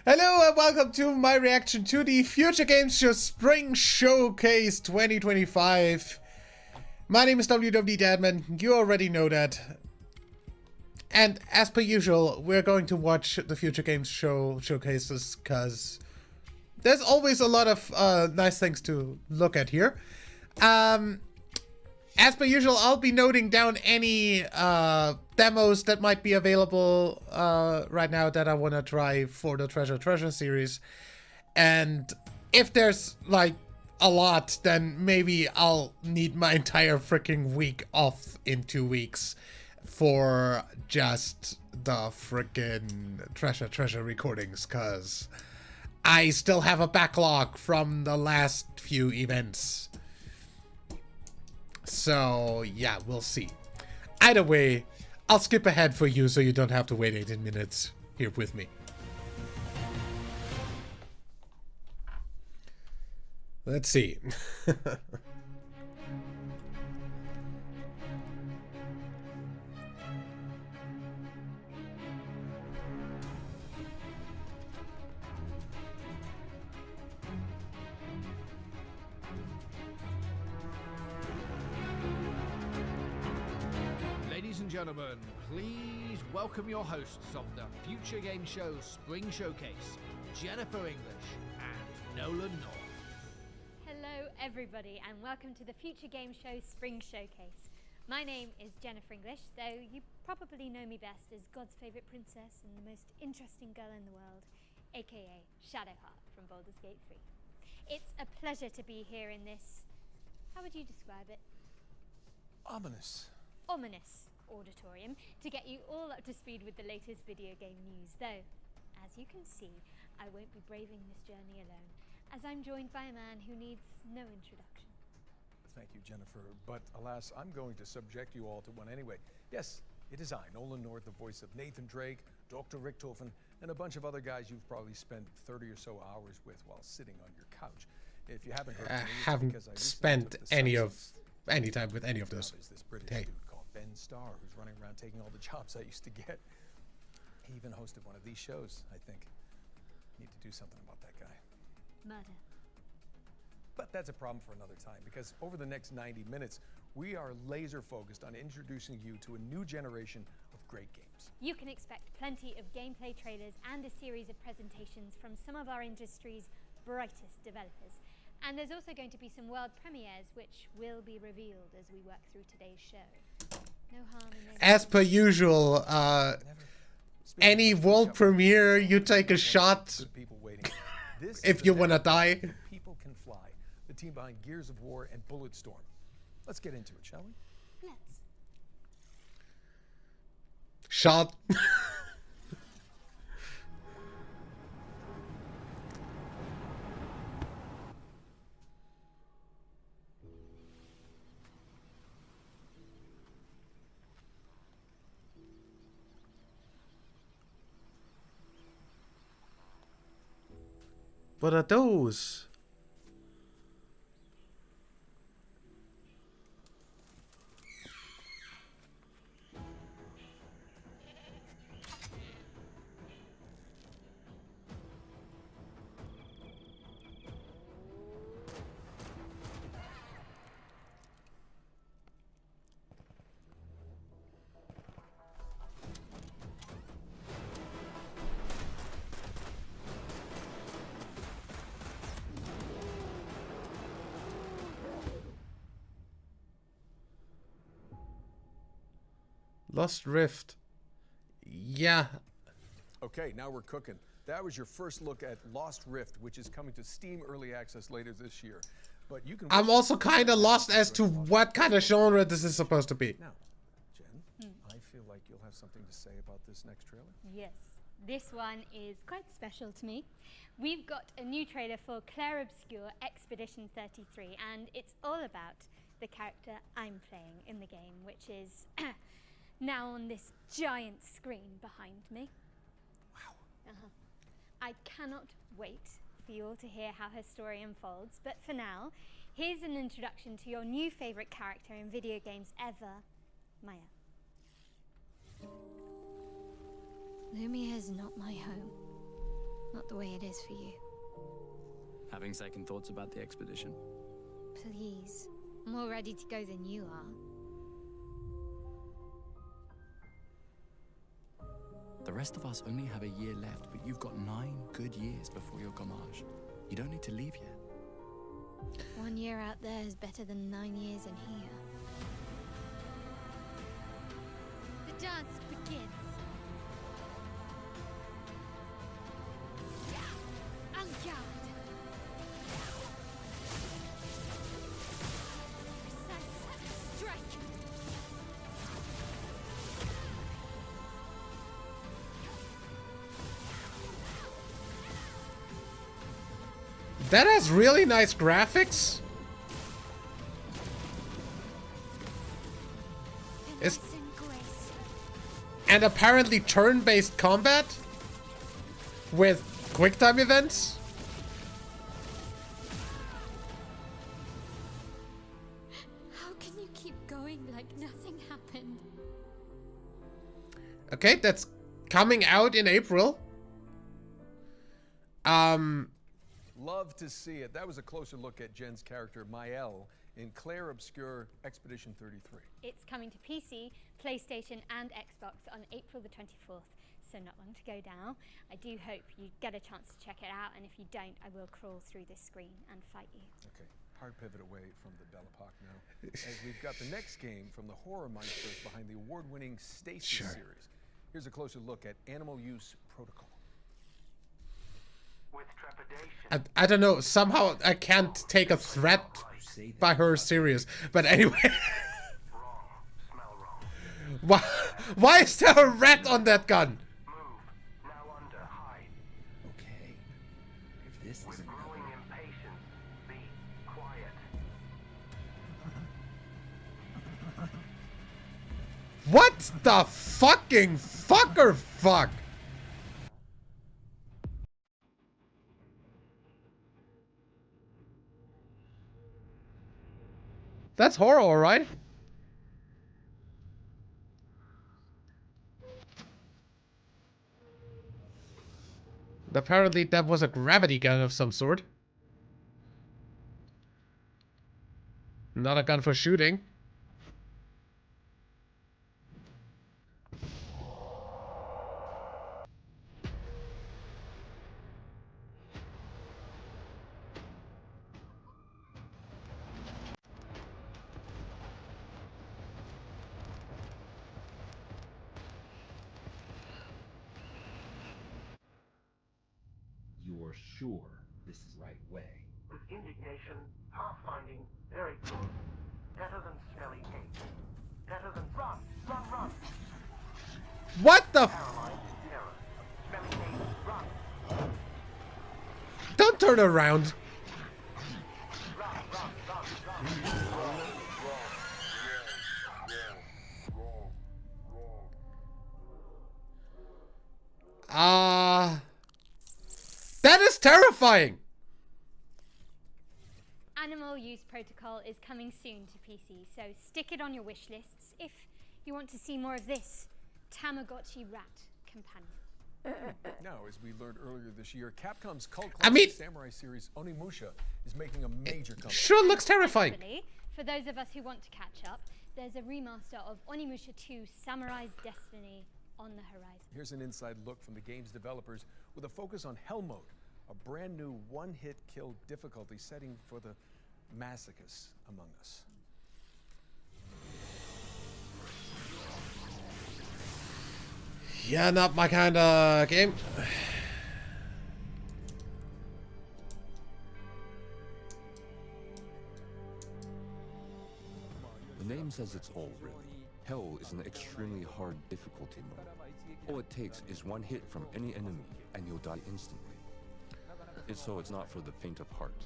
Hello and welcome to my reaction to the Future Games Show Spring Showcase 2025. My name is WWD Dadman, you already know that. And as per usual, we're going to watch the Future Games Show showcases because there's always a lot of nice things to look at here. As per usual, I'll be noting down any demos that might be available right now that I want to try for the Treasure series. And if there's like a lot, then maybe I'll need my entire freaking week off in 2 weeks for just the freaking Treasure recordings, because I still have a backlog from the last few events. So, yeah, we'll see. Either way, I'll skip ahead for you so you don't have to wait 18 minutes here with me. Let's see. Ladies and gentlemen, please welcome your hosts of the Future Game Show Spring Showcase, Jennifer English and Nolan North. Hello everybody and welcome to the Future Game Show Spring Showcase. My name is Jennifer English, though you probably know me best as God's favourite princess and the most interesting girl in the world, aka Shadowheart from Baldur's Gate 3. It's a pleasure to be here in this, how would you describe it? Ominous Auditorium to get you all up to speed with the latest video game news, though, as you can see, I won't be braving this journey alone, as I'm joined by a man who needs no introduction. Thank you, Jennifer, but alas, I'm going to subject you all to one anyway. Yes, it is I, Nolan North, the voice of Nathan Drake, Dr. Richtofen, and a bunch of other guys you've probably spent 30 or so hours with while sitting on your couch. If you haven't heard I from me, it's haven't because I recently spent took the any time with any of those. There's this British Hey. dude called Ben Starr who's running around taking all the jobs I used to get. He even hosted one of these shows, I think. Need to do something about that guy. Murder. But that's a problem for another time, because over the next 90 minutes, we are laser focused on introducing you to a new generation of great games. You can expect plenty of gameplay trailers and a series of presentations from some of our industry's brightest developers. And there's also going to be some world premieres which will be revealed as we work through today's show. No harm in no As per usual, any world premiere, you take a shot People waiting. This if is you the want to band die. People Can Fly, the team behind Gears of War and Bulletstorm. Let's get into it, shall we? Let's. Shot. What are those? Lost Rift. Yeah. Okay, now we're cooking. That was your first look at Lost Rift, which is coming to Steam Early Access later this year. But you can. I'm also kind of lost as to what kind of genre this is supposed to be. Now, Jen, I feel like you'll have something to say about this next trailer. Yes, this one is quite special to me. We've got a new trailer for Claire Obscure Expedition 33, and it's all about the character I'm playing in the game, which is now on this giant screen behind me. Wow. I cannot wait for you all to hear how her story unfolds, but for now, here's an introduction to your new favourite character in video games ever, Maya. Lumia is not my home. not the way it is for you. Having second thoughts about the expedition? Please. I'm more ready to go than you are. The rest of us only have a year left, but you've got 9 good years before your Gamage. You don't need to leave yet. 1 year out there is better than 9 years in here. The dance begins. En-garde. Precise strike. That has really nice graphics. It's, Finesse and grace. and apparently turn-based combat with quick-time events. How can you keep going like nothing happened? Okay, that's coming out in April. Love to see it. That was a closer look at Jen's character, Mael, in Claire Obscure Expedition 33. It's coming to PC, PlayStation, and Xbox on April the 24th, so not long to go now. I do hope you get a chance to check it out, and if you don't, I will crawl through this screen and fight you. Okay, hard pivot away from the Belle Epoque now, as we've got the next game from the horror monsters behind the award-winning Stasis series. Here's a closer look at Animal Use Protocol. With trepidation. I don't know, somehow I can't take a threat by her serious. But anyway. Wrong. Smell wrong. Why is there a rat on that gun? Move. Now under. Hide. Okay. If this With isn't growing impatience, be quiet. What the fucking fucker fuck? That's horror, alright? Apparently that was a gravity gun of some sort. Not a gun for shooting. you're sure this is the right way. With indignation, pathfinding, very good. Better than smelly hate. Better than run, run, run. What the Caroline, terror. Smelly hate, run, Don't turn around. run, run, run, run. That is terrifying. Animal Use Protocol is coming soon to PC, so stick it on your wish lists if you want to see more of this Tamagotchi rat companion. Now, as we learned earlier this year, Capcom's cult I classic mean- samurai series Onimusha is making a major comeback. Sure looks terrifying. Actually, for those of us who want to catch up, there's a remaster of Onimusha 2 Samurai's Destiny on the horizon. Here's an inside look from the game's developers with a focus on Hell Mode, a brand new one-hit kill difficulty setting for the masochists among us. Yeah, not my kind of game. The name says it's all, really. Hell is an extremely hard difficulty mode. All it takes is one hit from any enemy, and you'll die instantly. It's not for the faint of heart.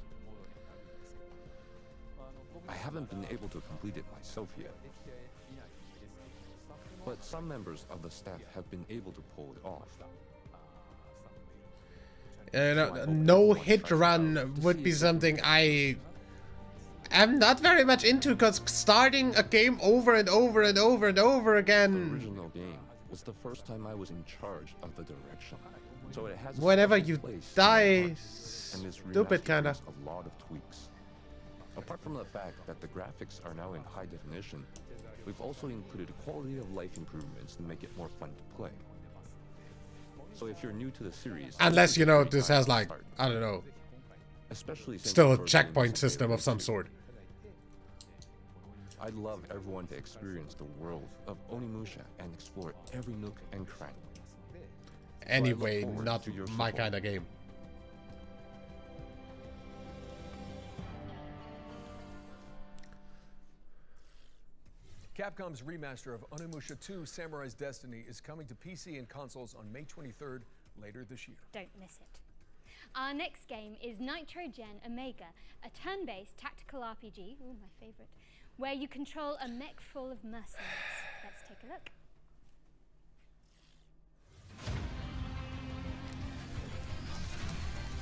I haven't been able to complete it myself yet. But some members of the staff have been able to pull it off. No hit run would be something I am not very much into, because starting a game over and over and over and over The again. original game was the first time I was in charge of the direction. So it has a Whenever special you place in die, my heart, and this stupid remaster kinda. brings a lot of tweaks. Apart from the fact that the graphics are now in high definition, we've also included quality of life improvements to make it more fun to play. So if you're new to the series, Unless, this you is a know, great this time has to like, start, I don't know, especially since still the a first game checkpoint was a bit system of some risky. sort. I'd love everyone to experience the world of Onimusha and explore every nook and cranny. Anyway, forward not to your my support. kind of game. Capcom's remaster of Onimusha 2 Samurai's Destiny is coming to PC and consoles on May 23rd, later this year. Don't miss it. Our next game is Nitro Gen Omega, a turn-based tactical RPG, ooh, my favorite, where you control a mech full of mercenaries. Let's take a look.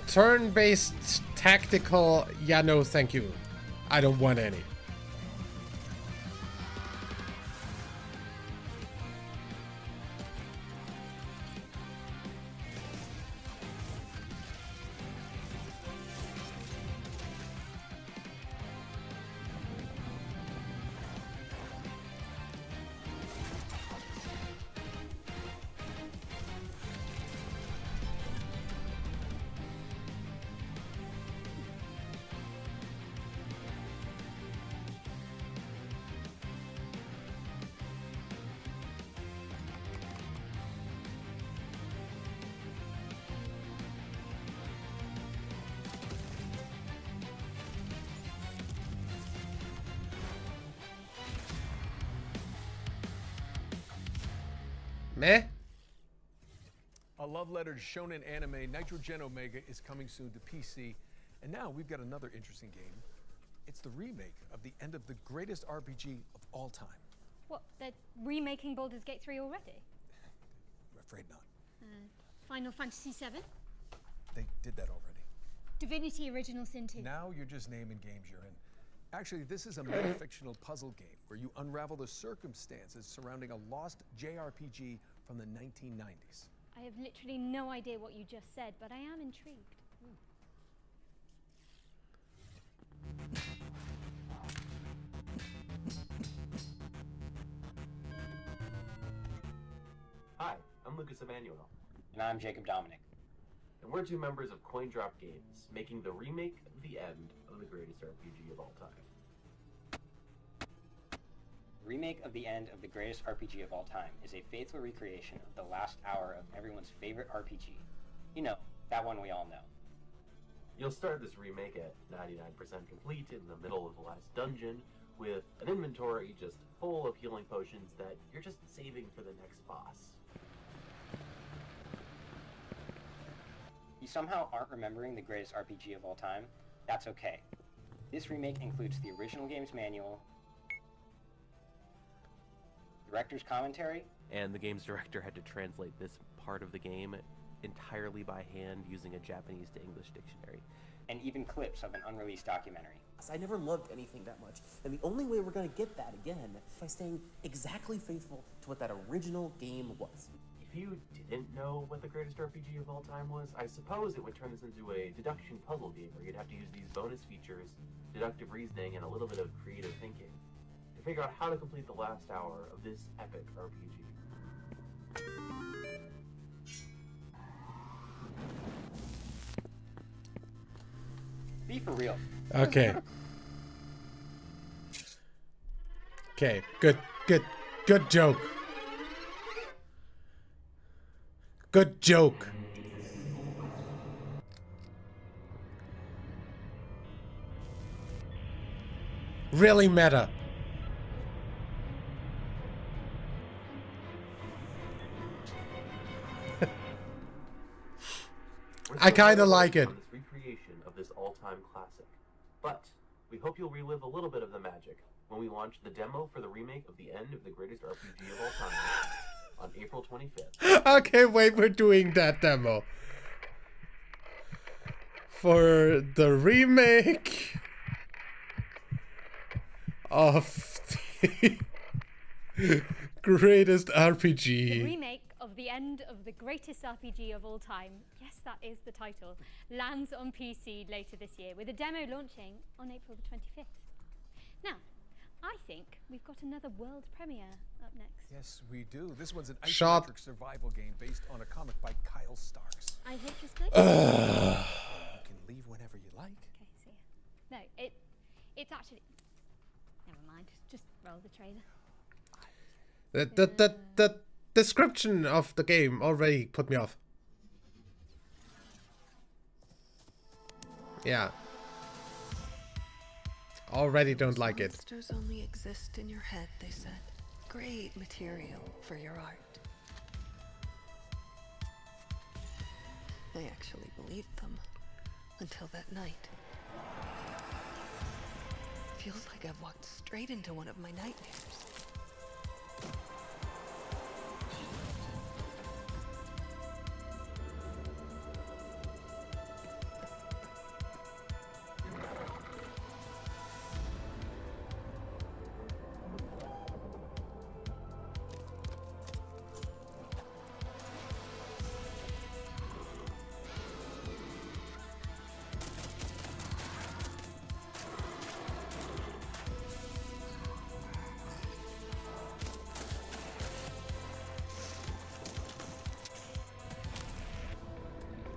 Turn-based tactical, yeah, no, thank you. I don't want any. Meh? A love letter to shonen anime, Nitro Gen Omega is coming soon to PC. And now we've got another interesting game. It's the remake of the end of the greatest RPG of all time. What, they're remaking Baldur's Gate 3 already? I'm afraid not. Final Fantasy VII? They did that already. Divinity Original Sin 2? Now you're just naming games you're in. Actually, this is a meta-fictional puzzle game where you unravel the circumstances surrounding a lost JRPG from the 1990s. I have literally no idea what you just said, but I am intrigued. Hi, I'm Lucas Emanuel, And I'm Jacob Dominic. and we're two members of CoinDrop Games, making the remake of the end of the greatest RPG of all time. Remake of the end of the greatest RPG of all time is a faithful recreation of the last hour of everyone's favorite RPG. You know, that one we all know. You'll start this remake at 99% complete in the middle of the last dungeon, with an inventory just full of healing potions that you're just saving for the next boss. You somehow aren't remembering the greatest RPG of all time? That's okay. This remake includes the original game's manual, director's commentary, and the game's director had to translate this part of the game entirely by hand using a Japanese to English dictionary. and even clips of an unreleased documentary. I never loved anything that much, and the only way we're going to get that again is by staying exactly faithful to what that original game was. If you didn't know what the greatest RPG of all time was, I suppose it would turn this into a deduction puzzle game where you'd have to use these bonus features, deductive reasoning, and a little bit of creative thinking to figure out how to complete the last hour of this epic RPG. Be for real. Okay. Okay, good joke. Good joke. Really meta. I kind of like it. On this recreation of this all-time classic, but we hope you'll relive a little bit of the magic when we launch the demo for the remake of the end of the greatest RPG of all time on April 25th. Okay, wait, we're doing that demo. For the remake of the greatest RPG. The remake of the end of the greatest RPG of all time, yes, that is the title, lands on PC later this year, with a demo launching on April the 25th. Now, I think we've got another world premiere up next. Yes, we do. This one's an Shot. isometric survival game based on a comic by Kyle Starks. I hate this place. You can leave whenever you like. Okay, see ya. No, it's actually... Never mind, just roll the trailer. The description of the game already put me off. Yeah. Already don't like it. Monsters only exist in your head, they said. Great material for your art. I actually believed them. Until that night. Feels like I've walked straight into one of my nightmares.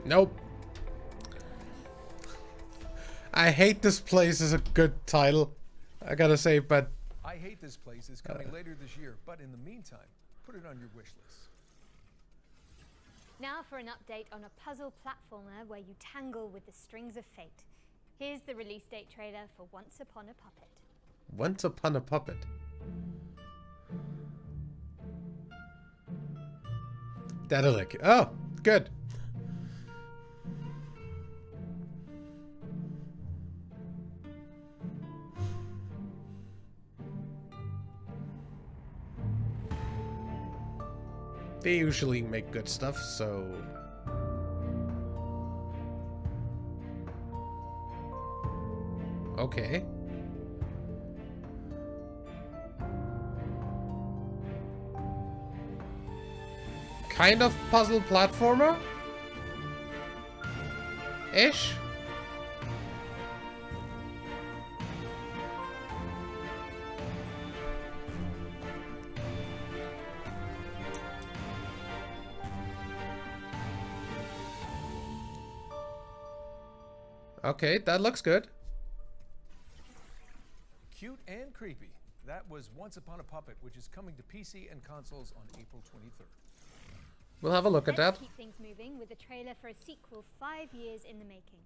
Nope. I Hate This Place is a good title, I gotta say, but... I Hate This Place is coming later this year, but in the meantime, put it on your wish list. Now for an update on a puzzle platformer where you tangle with the strings of fate. Here's the release date trailer for Once Upon a Puppet. Once Upon a Puppet. Daedalic. Oh, good. They usually make good stuff, so... Okay. Kind of puzzle platformer? Ish? Okay, that looks good. Cute and creepy. That was Once Upon a Puppet, which is coming to PC and consoles on April 23rd. We'll have a look at that. Let's keep things moving with a trailer for a sequel 5 years in the making.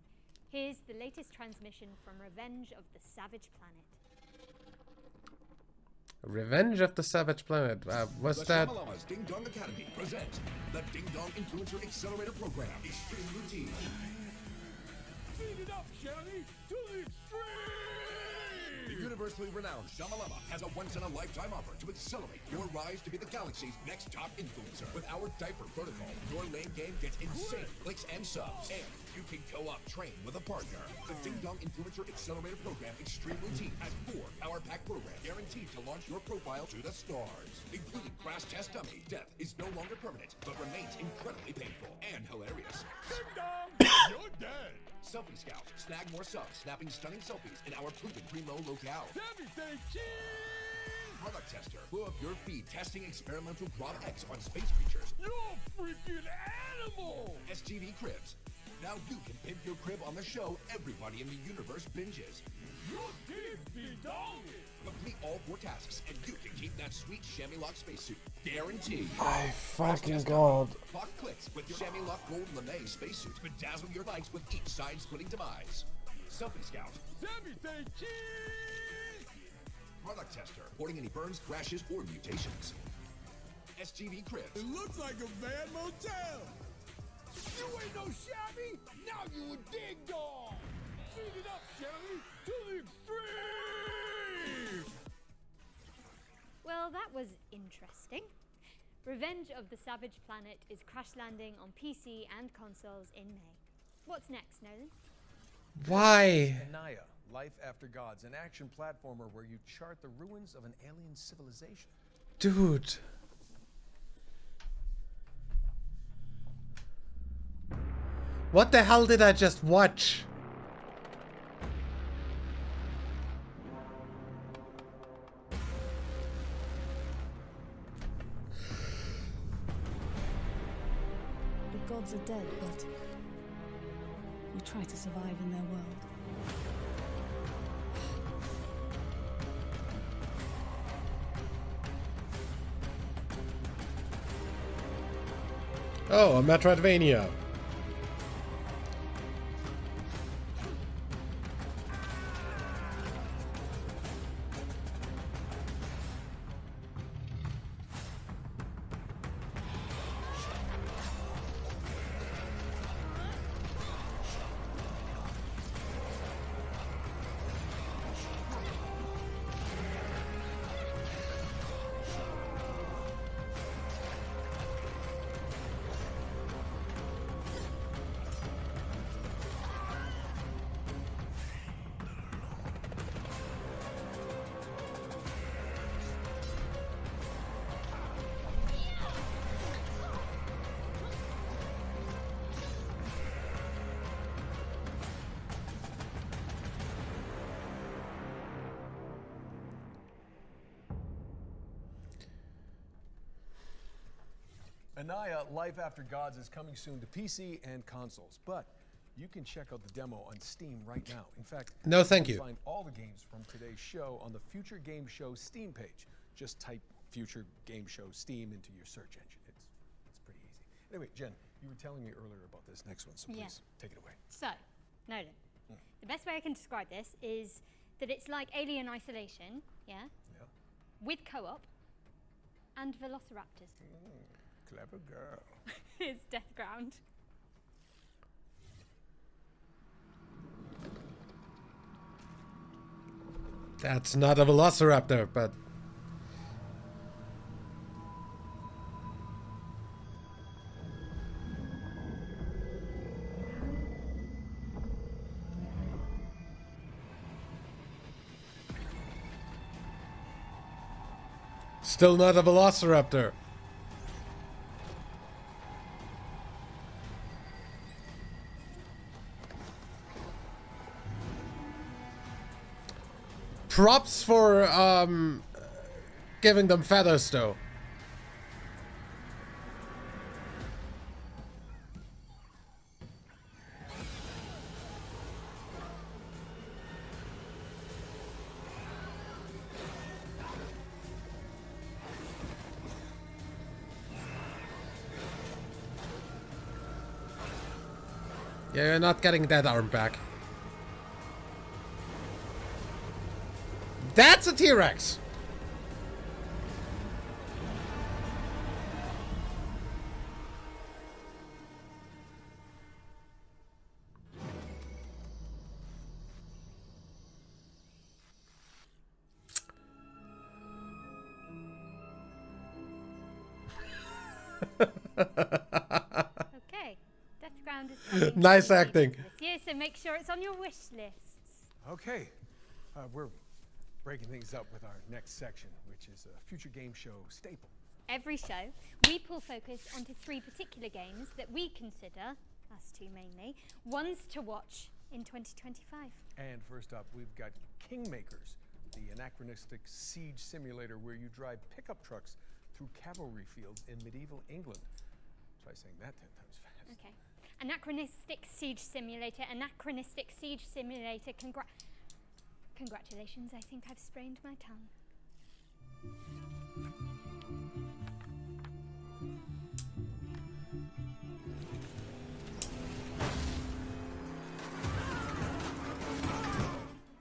Here's the latest transmission from Revenge of the Savage Planet. Revenge of the Savage Planet. What's that? Shamalama's Ding Dong Academy presents the Ding Dong Influencer Accelerator Program, Extreme Routine. Speed it up, Shelly, to the extreme! The universally renowned Shamalama has a once-in-a-lifetime offer to accelerate your rise to be the galaxy's next top influencer. With our diaper protocol, your lane game gets insane clicks and subs, and you can co-op train with a partner. The Ding Dong Influencer Accelerator Program Extreme Routine has 4 power-pack programs guaranteed to launch your profile to the stars, including crash test dummy. Death is no longer permanent, but remains incredibly painful and hilarious. Ding Dong, you're dead. Selfie Scout. Snag more subs, snapping stunning selfies in our proven primo locale. Sammy say cheese! Product Tester. Blow up your feed testing experimental Grob X on space creatures. You're a freaking animal! STV Cribs. Now you can pimp your crib on the show everybody in the universe binges. Your kids be dogging! Complete all 4 tasks, and you can keep that sweet Chamois Lock spacesuit. Guaranteed. My fucking god. Clock clicks with your Chamois Lock Gold Lame spacesuit. Bedazzle your likes with each side-splitting demise. Selfie Scout. Sammy say cheese! Product Tester. Reporting any burns, crashes, or mutations. STV Cribs. It looks like a bad motel! You ain't no shabby! Now you a Ding Dong! Speed it up, Shelly, to the extreme! Well, that was interesting. Revenge of the Savage Planet is crash landing on PC and consoles in May. What's next, Nolan? Why? Anaya, Life After Gods, an action platformer where you chart the ruins of an alien civilization. Dude. What the hell did I just watch? The gods are dead, but we try to survive in their world. Oh, a Metroidvania. Anaya Life After Gods is coming soon to PC and consoles, but you can check out the demo on Steam right now. In fact, no, thank you you. can find all the games from today's show on the Future Game Show Steam page. Just type Future Game Show Steam into your search engine. It's pretty easy. Anyway, Jen, you were telling me earlier about this next one, so please take it away. So, noted. The best way I can describe this is that it's like Alien Isolation, with co-op and velociraptors. Clever girl. It's Deathground. That's not a velociraptor, but... Still not a velociraptor. Props for giving them feathers, though. Yeah, you're not getting that arm back. That's a T-Rex! Okay, Deathground is coming Nice to acting. this year, so make sure it's on your wish lists. Okay, we're breaking things up with our next section, which is a Future Game Show staple. Every show, we pull focus onto 3 particular games that we consider, us two mainly, ones to watch in 2025. And first up, we've got Kingmakers, the anachronistic siege simulator where you drive pickup trucks through cavalry fields in medieval England. Try saying that 10 times fast. Okay. Anachronistic siege simulator, anachronistic siege simulator, congratulations, I think I've sprained my tongue.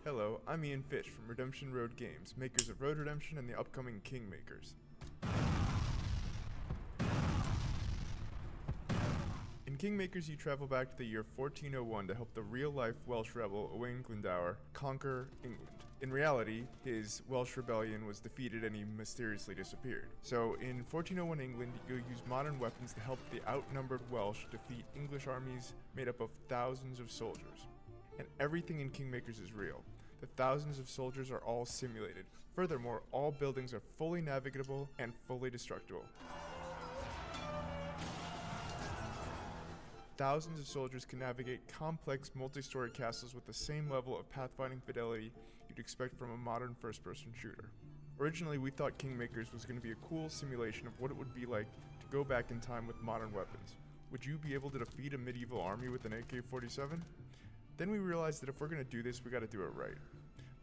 Hello, I'm Ian Fish from Redemption Road Games, makers of Road Redemption and the upcoming Kingmakers. In Kingmakers, you travel back to the year 1401 to help the real-life Welsh rebel Owain Glendower conquer England. In reality, his Welsh rebellion was defeated and he mysteriously disappeared. So, in 1401 England, you use modern weapons to help the outnumbered Welsh defeat English armies made up of thousands of soldiers. And everything in Kingmakers is real. The thousands of soldiers are all simulated. Furthermore, all buildings are fully navigable and fully destructible. thousands of soldiers can navigate complex multi-story castles with the same level of pathfinding fidelity you'd expect from a modern first-person shooter. Originally, we thought Kingmakers was going to be a cool simulation of what it would be like to go back in time with modern weapons. Would you be able to defeat a medieval army with an AK-47? Then we realized that if we're going to do this, we got to do it right.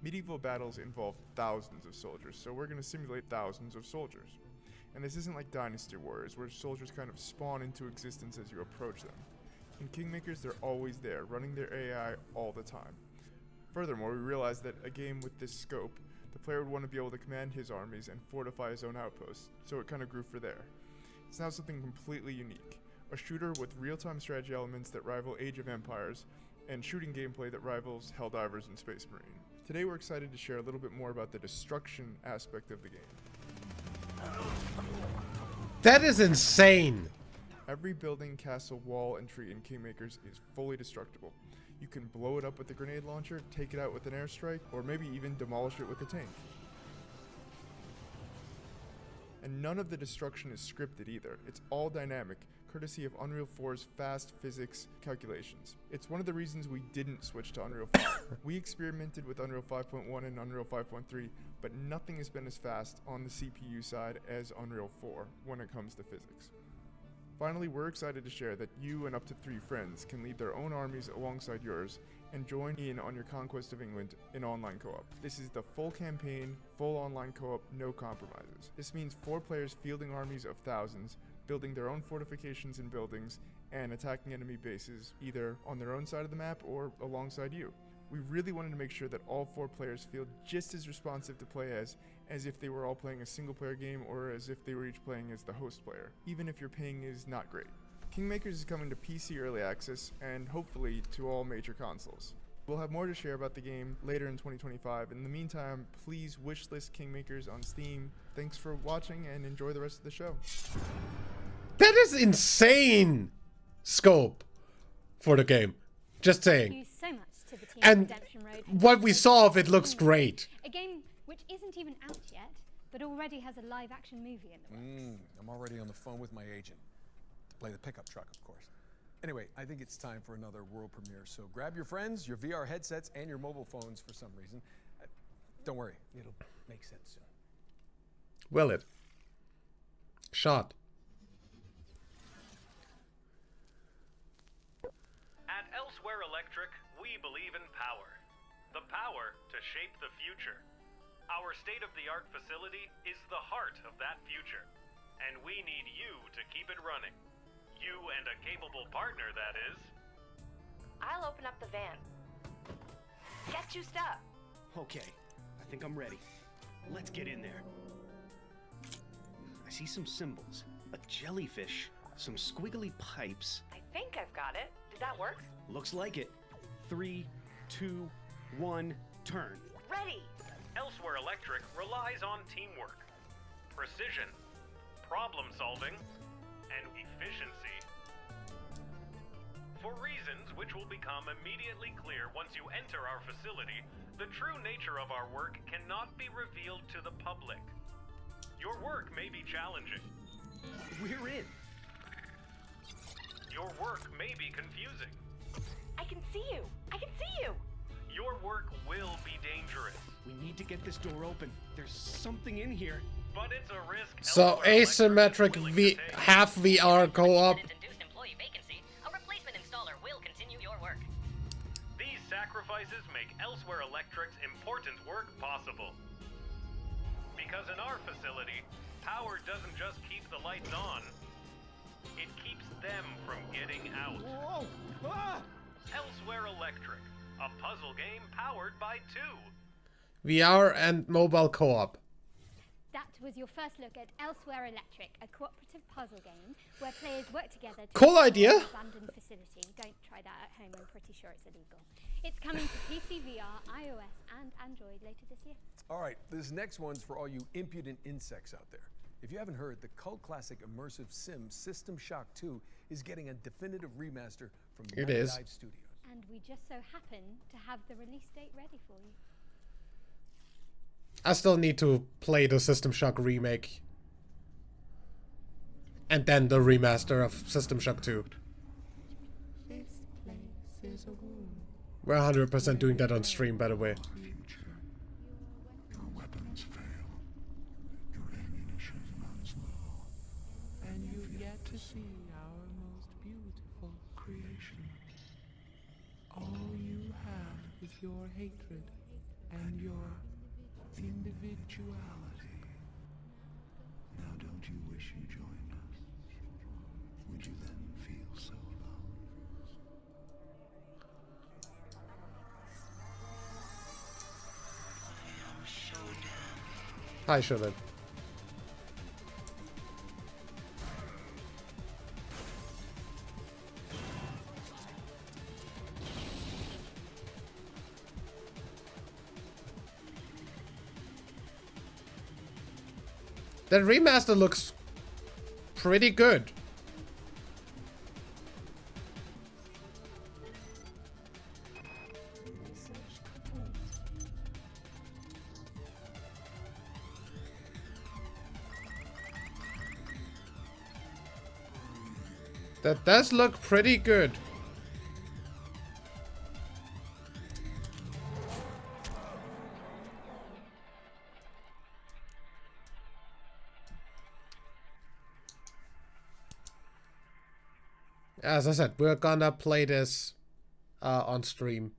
Medieval battles involve thousands of soldiers, so we're going to simulate thousands of soldiers. And this isn't like Dynasty Warriors, where soldiers kind of spawn into existence as you approach them. In Kingmakers, they're always there, running their AI all the time. Furthermore, we realized that a game with this scope, the player would want to be able to command his armies and fortify his own outposts, so it kind of grew for there. It's now something completely unique, a shooter with real-time strategy elements that rival Age of Empires, and shooting gameplay that rivals Helldivers and Space Marine. Today we're excited to share a little bit more about the destruction aspect of the game. That is insane! Every building, castle, wall, and tree in Kingmakers is fully destructible. You can blow it up with a grenade launcher, take it out with an airstrike, or maybe even demolish it with a tank. And none of the destruction is scripted either. It's all dynamic, courtesy of Unreal 4's fast physics calculations. It's one of the reasons we didn't switch to Unreal 5. We experimented with Unreal 5.1 and Unreal 5.3, but nothing has been as fast on the CPU side as Unreal 4 when it comes to physics. Finally, we're excited to share that you and up to 3 friends can lead their own armies alongside yours and join in on your conquest of England in online co-op. This is the full campaign, full online co-op, no compromises. This means 4 players fielding armies of thousands, building their own fortifications and buildings, and attacking enemy bases either on their own side of the map or alongside you. We really wanted to make sure that all 4 players feel just as responsive to play as if they were all playing a single player game or as if they were each playing as the host player, even if your ping is not great. Kingmakers is coming to PC Early Access and hopefully to all major consoles. We'll have more to share about the game later in 2025. In the meantime, please wishlist Kingmakers on Steam. Thanks for watching and enjoy the rest of the show. That is insane scope for the game. Just saying. Thank you so much to the team And Redemption Road for what we saw of it looks great. a game which isn't even out yet, but already has a live-action movie in the works. I'm already on the phone with my agent. To play the pickup truck, of course. Anyway, I think it's time for another world premiere, so grab your friends, your VR headsets, and your mobile phones for some reason. Don't worry, it'll make sense soon. Will it? Shot. At Elsewhere Electric, we believe in power. The power to shape the future. Our state-of-the-art facility is the heart of that future, and we need you to keep it running. You and a capable partner, that is. I'll open up the van. Get juiced up. Okay, I think I'm ready. Let's get in there. I see some symbols, a jellyfish, some squiggly pipes. I think I've got it. Did that work? Looks like it. 3, 2, 1, turn. Ready. Elsewhere Electric relies on teamwork, precision, problem solving, and efficiency. For reasons which will become immediately clear once you enter our facility, the true nature of our work cannot be revealed to the public. Your work may be challenging. We're in. Your work may be confusing. I can see you. I can see you. Your work will be dangerous. We need to get this door open. There's something in here. But it's a risk. So asymmetric half VR co-op. A replacement installer will continue your work. These sacrifices make Elsewhere Electric's important work possible. Because in our facility, power doesn't just keep the lights on, it keeps them from getting out. Whoa! Ah! Elsewhere Electric, a puzzle game powered by 2. VR and mobile co-op. That was your first look at Elsewhere Electric, a cooperative puzzle game where players work together to Cool idea. an abandoned facility. Don't try that at home, I'm pretty sure it's illegal. It's coming to PC, VR, iOS, and Android later this year. All right, this next one's for all you impudent insects out there. If you haven't heard, the cult classic immersive sim System Shock 2 is getting a definitive remaster from It Night is. Dive Studios. And we just so happen to have the release date ready for you. I still need to play the System Shock remake. And then the remaster of System Shock 2. We're 100% doing that on stream, by the way. Your weapons fail. Your ammunition runs low. And you've yet to see our most beautiful creation. All you have is your hatred and your individuality. Now don't you wish you joined us? Would you then feel so alone? Hi, Shodan. That remaster looks pretty good. That does look pretty good. As I said, we're gonna play this on stream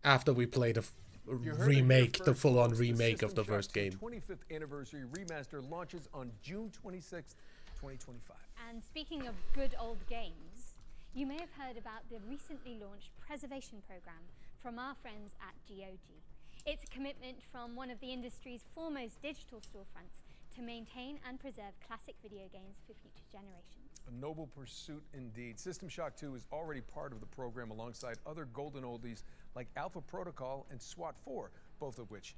after we play the remake, the full-on remake of the first game. 25th anniversary remaster launches on June 26th, 2025. And speaking of good old games, you may have heard about the recently launched preservation program from our friends at GOG. It's a commitment from one of the industry's foremost digital storefronts to maintain and preserve classic video games for future generations. A noble pursuit indeed. System Shock 2 is already part of the program alongside other golden oldies like Alpha Protocol and SWAT 4, both of which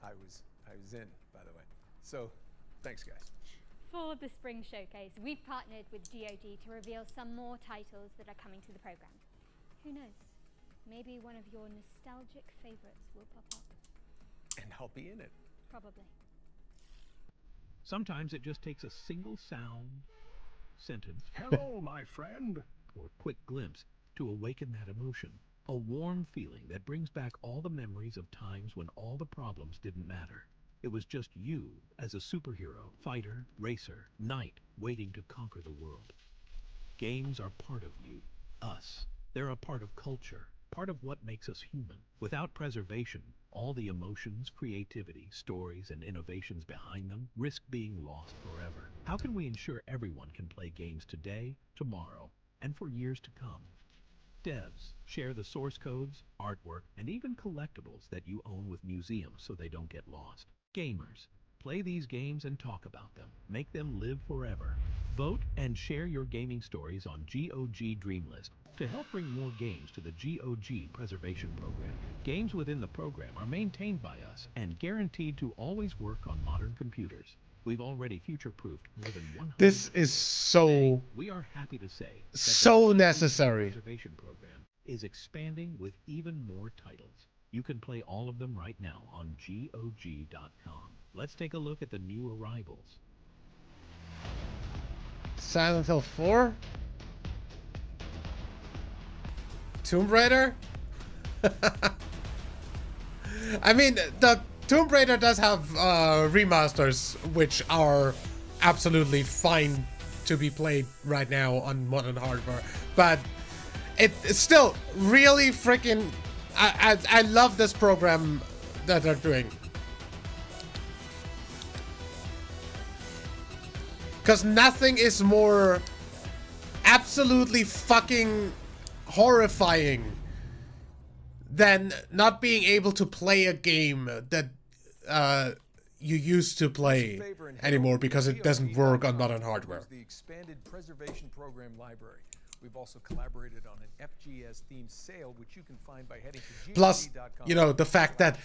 I was in, by the way. So, thanks guys. For the Spring Showcase, we've partnered with GOG to reveal some more titles that are coming to the program. Who knows? Maybe one of your nostalgic favorites will pop up. And I'll be in it. Probably. Sometimes it just takes a single sound, sentence, Hello, my friend, or quick glimpse to awaken that emotion. A warm feeling that brings back all the memories of times when all the problems didn't matter. It was just you as a superhero, fighter, racer, knight, waiting to conquer the world. Games are part of you, us. They're a part of culture, part of what makes us human. Without preservation, all the emotions, creativity, stories, and innovations behind them risk being lost forever. How can we ensure everyone can play games today, tomorrow, and for years to come? Devs, share the source codes, artwork, and even collectibles that you own with museums so they don't get lost. Gamers, play these games and talk about them. Make them live forever. Vote and share your gaming stories on GOG Dreamlist to help bring more games to the GOG Preservation Program. Games within the program are maintained by us and guaranteed to always work on modern computers. We've already future-proofed more than 100. This is so... We are happy to say that so the necessary. Preservation Program is expanding with even more titles. You can play all of them right now on GOG.com. Let's take a look at the new arrivals. Silent Hill 4? Tomb Raider? I mean, the Tomb Raider does have remasters, which are absolutely fine to be played right now on modern hardware. But it's still really freaking... I love this program that they're doing. Because nothing is more absolutely fucking horrifying than not being able to play a game that you used to play anymore because it doesn't work on modern hardware. The expanded preservation program library. We've also collaborated on an FGS themed sale, which you can find by heading to Plus, you know, the fact that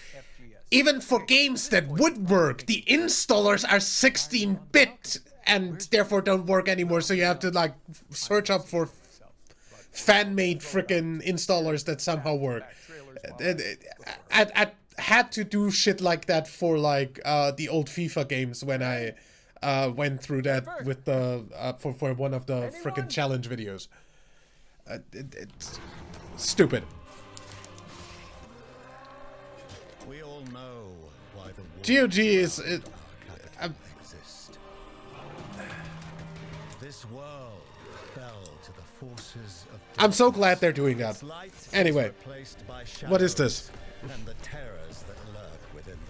even for games that would work, the installers are 16-bit and therefore don't work anymore. So you have to like search up for fan-made freaking installers that somehow work. I had to do shit like that for like the old FIFA games when I went through that with the for one of the freaking challenge videos. It's stupid. We all know why the GOG is exist. This world fell to the forces of I'm so glad they're doing that. light Anyway, replaced by what is this? shadows and the terrors that lurk within them.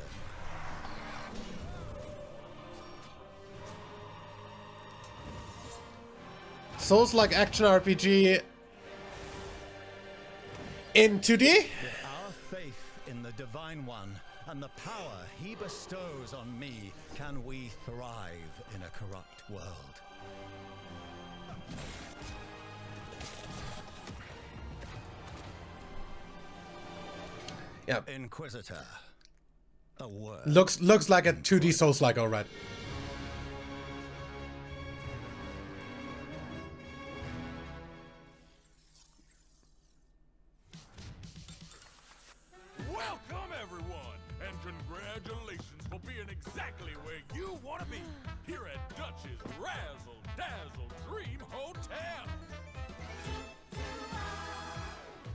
Souls-like action RPG in 2D? With our faith in the Divine One and the power he bestows on me, can we thrive in a corrupt world? Yeah. Inquisitor. A word. Looks like a 2D Souls-like, alright. Welcome, everyone, and congratulations for being exactly where you want to be, here at Dutch's Razzle Dazzle Dream Hotel.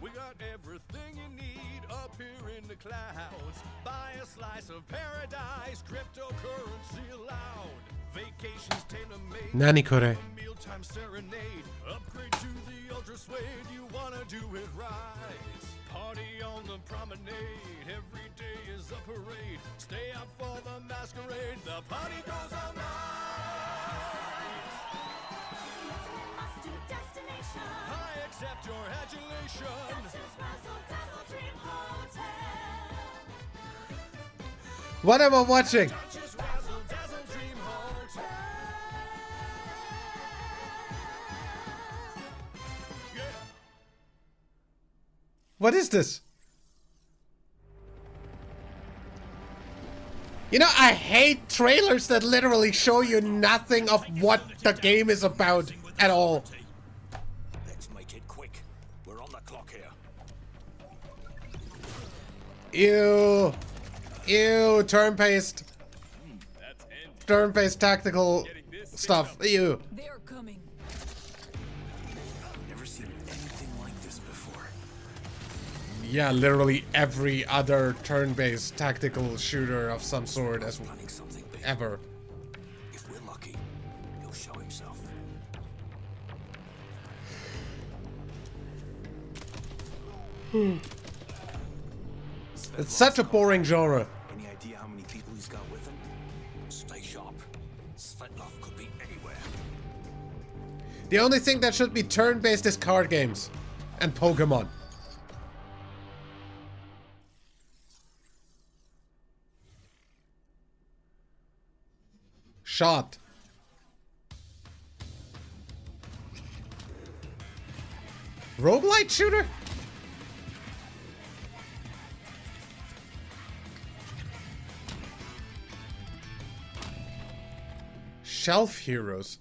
We got everything you need up here in the clouds. Buy a slice of paradise, cryptocurrency allowed. Vacations tailor-made. Nani kore. Mealtime serenade. Upgrade to the ultra suede. You wanna do it right. Party on the promenade. Every day is a parade. Stay up for the masquerade. The party goes all night. I accept your adulation. What am I watching? What is this? You know, I hate trailers that literally show you nothing of what the game is about at all. Let's make it quick. We're on the clock here. Ew. Ew, turn-based. Turn-based tactical stuff. Ew. They're coming. I've never seen anything like this before. Yeah, literally every other turn-based tactical shooter of some sort as ever. If we're lucky, he'll show himself. It's such a boring genre. Any idea how many people he's got with him? Stay sharp. Svetlov could be anywhere. The only thing that should be turn-based is card games and Pokemon. Shot. Roguelite shooter? Shelf Heroes.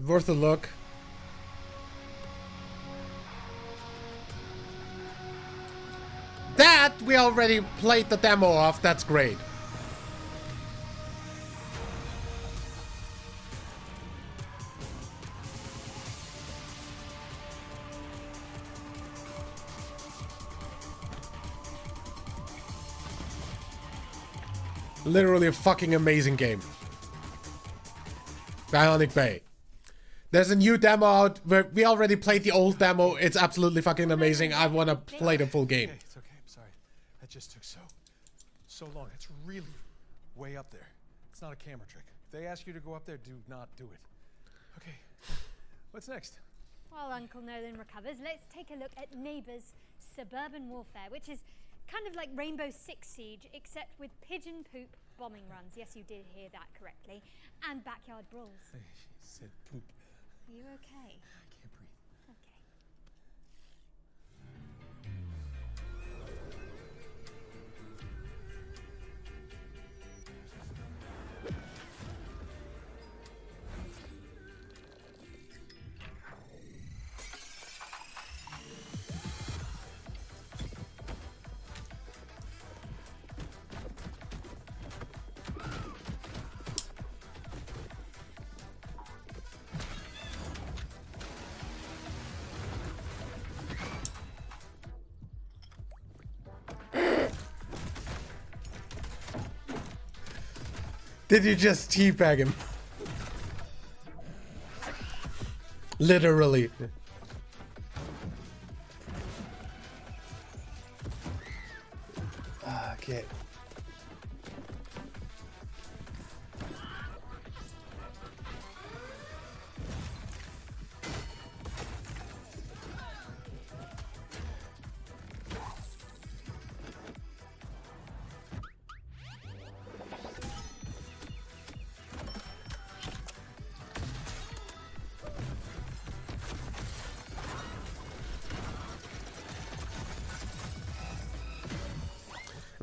Worth a look. That we already played the demo of. That's great. Literally a fucking amazing game. Bionic Bay. There's a new demo out where we already played the old demo. It's absolutely fucking amazing. I want to play the full game. Okay, it's okay. I'm sorry. That just took so long. It's really way up there. It's not a camera trick. If they ask you to go up there, do not do it. Okay. What's next? While Uncle Nolan recovers, let's take a look at Neighbors Suburban Warfare, which is kind of like Rainbow Six Siege, except with pigeon poop bombing runs. Yes, you did hear that correctly. And backyard brawls. She said poop. Are you okay? I can't breathe. Okay. Did you just teabag him? Literally. Okay.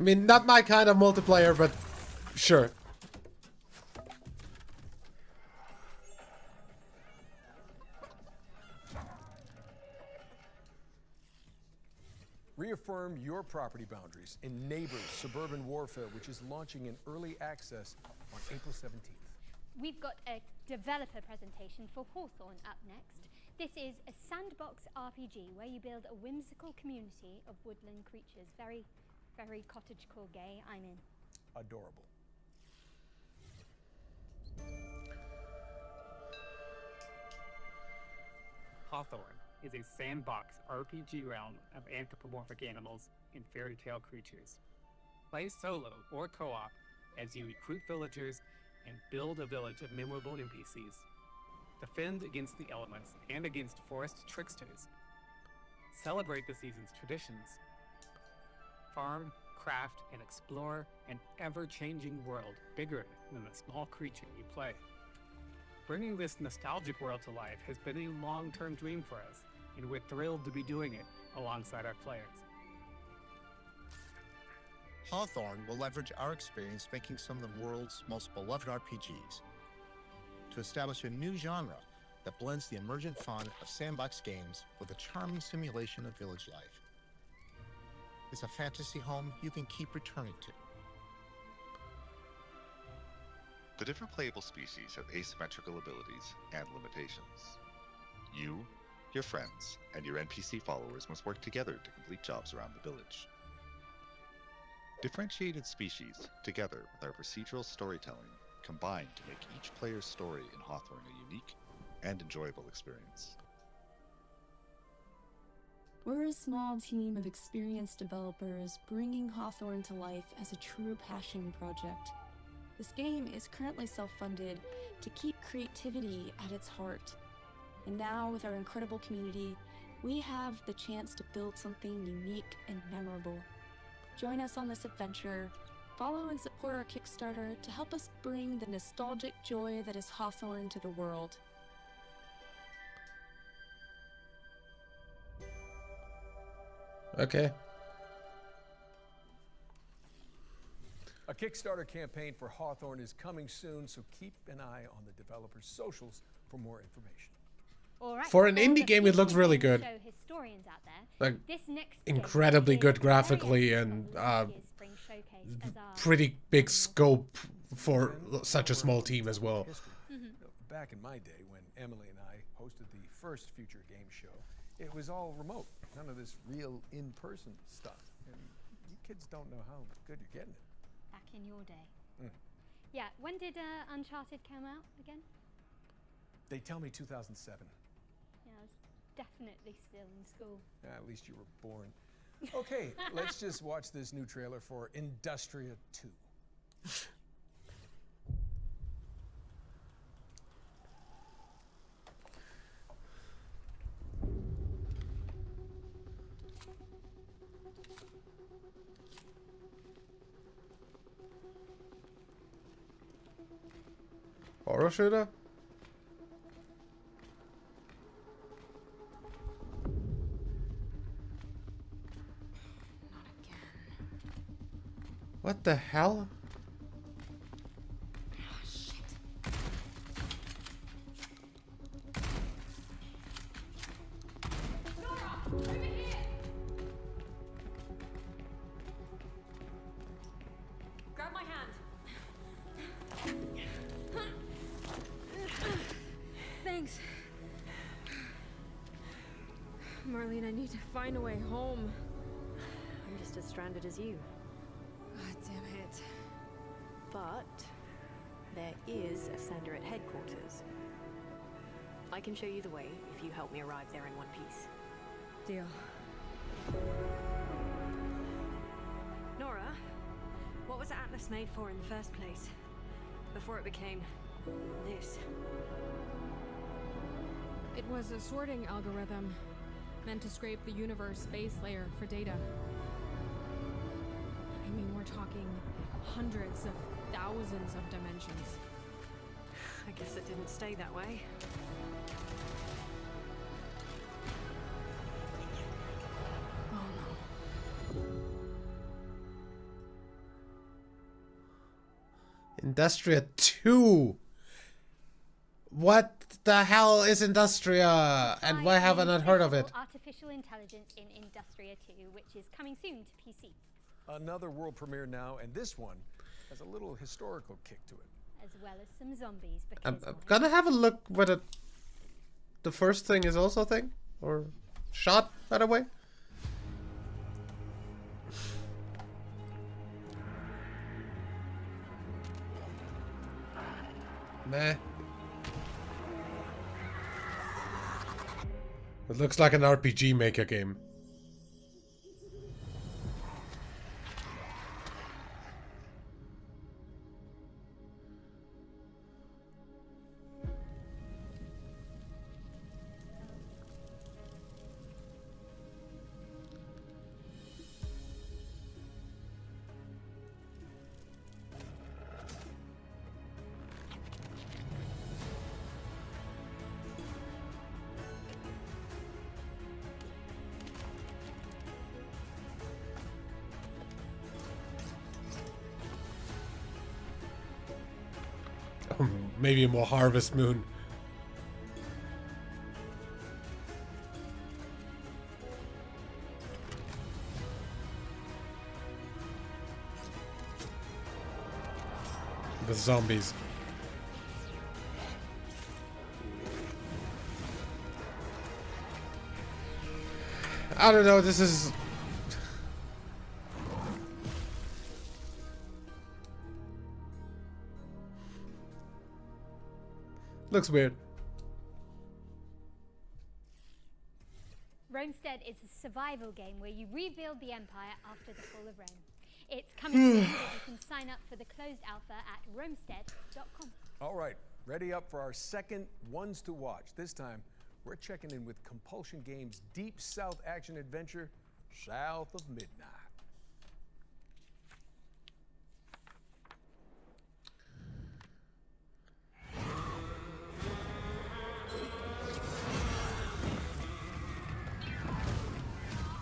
I mean, not my kind of multiplayer, but sure. Reaffirm your property boundaries in Neighbors Suburban Warfare, which is launching in early access on April 17th. We've got a developer presentation for Hawthorne up next. This is a sandbox RPG where you build a whimsical community of woodland creatures. Very cottagecore gay. I'm in. Adorable. Hawthorne is a sandbox RPG realm of anthropomorphic animals and fairy tale creatures. Play solo or co-op as you recruit villagers and build a village of memorable NPCs. Defend against the elements and against forest tricksters. Celebrate the season's traditions. Farm, craft, and explore an ever-changing world bigger than the small creature you play. Bringing this nostalgic world to life has been a long-term dream for us, and we're thrilled to be doing it alongside our players. Hawthorne will leverage our experience making some of the world's most beloved RPGs to establish a new genre that blends the emergent fun of sandbox games with a charming simulation of village life. It's a fantasy home you can keep returning to. The different playable species have asymmetrical abilities and limitations. You, your friends, and your NPC followers must work together to complete jobs around the village. Differentiated species, together with our procedural storytelling, combine to make each player's story in Hawthorne a unique and enjoyable experience. We're a small team of experienced developers bringing Hawthorne to life as a true passion project. This game is currently self-funded to keep creativity at its heart. And now, with our incredible community, we have the chance to build something unique and memorable. Join us on this adventure. Follow and support our Kickstarter to help us bring the nostalgic joy that is Hawthorne to the world. Okay. A Kickstarter campaign for Hawthorne is coming soon, so keep an eye on the developer's socials for more information. All right, For an all indie the game, it looks future really game good. show historians out there, Like, this next game incredibly is good a very graphically excellent and last year's spring showcase as our pretty big scope for such a small team as well. Back in my day, when Emily and I hosted the first Future Game Show, it was all remote. None of this real in-person stuff. And you kids don't know how good you're getting it. back in your day. Yeah, when did Uncharted come out again? They tell me 2007. Yeah, I was definitely still in school. At least you were born. Okay, let's just watch this new trailer for Industria 2. Horror shooter? What the hell? Grab my hand. Thanks. Marlene, I need to find a way home. I'm just as stranded as you. God damn it. But there is a sender at headquarters. I can show you the way if you help me arrive there in one piece. Deal. Nora, what was Atlas made for in the first place? Before it became this? It was a sorting algorithm meant to scrape the universe base layer for data. I mean, we're talking hundreds of thousands of dimensions. I guess it didn't stay that way. Industria 2. What the hell is Industria, and why have I not heard of it? Artificial intelligence in Industria 2, which is coming soon to PC. Another world premiere now, and this one has a little historical kick to it. As well as some zombies. I'm gonna have a look whether the first thing is also a thing, or shot, by the way. Meh. It looks like an RPG Maker game. Maybe more Harvest Moon. The zombies. I don't know, this is... Looks weird. Romestead is a survival game where you rebuild the empire after the fall of Rome. It's coming soon, and you can sign up for the closed alpha at romestead.com. All right, ready up for our second Ones to Watch. This time, we're checking in with Compulsion Games' Deep South action adventure, South of Midnight.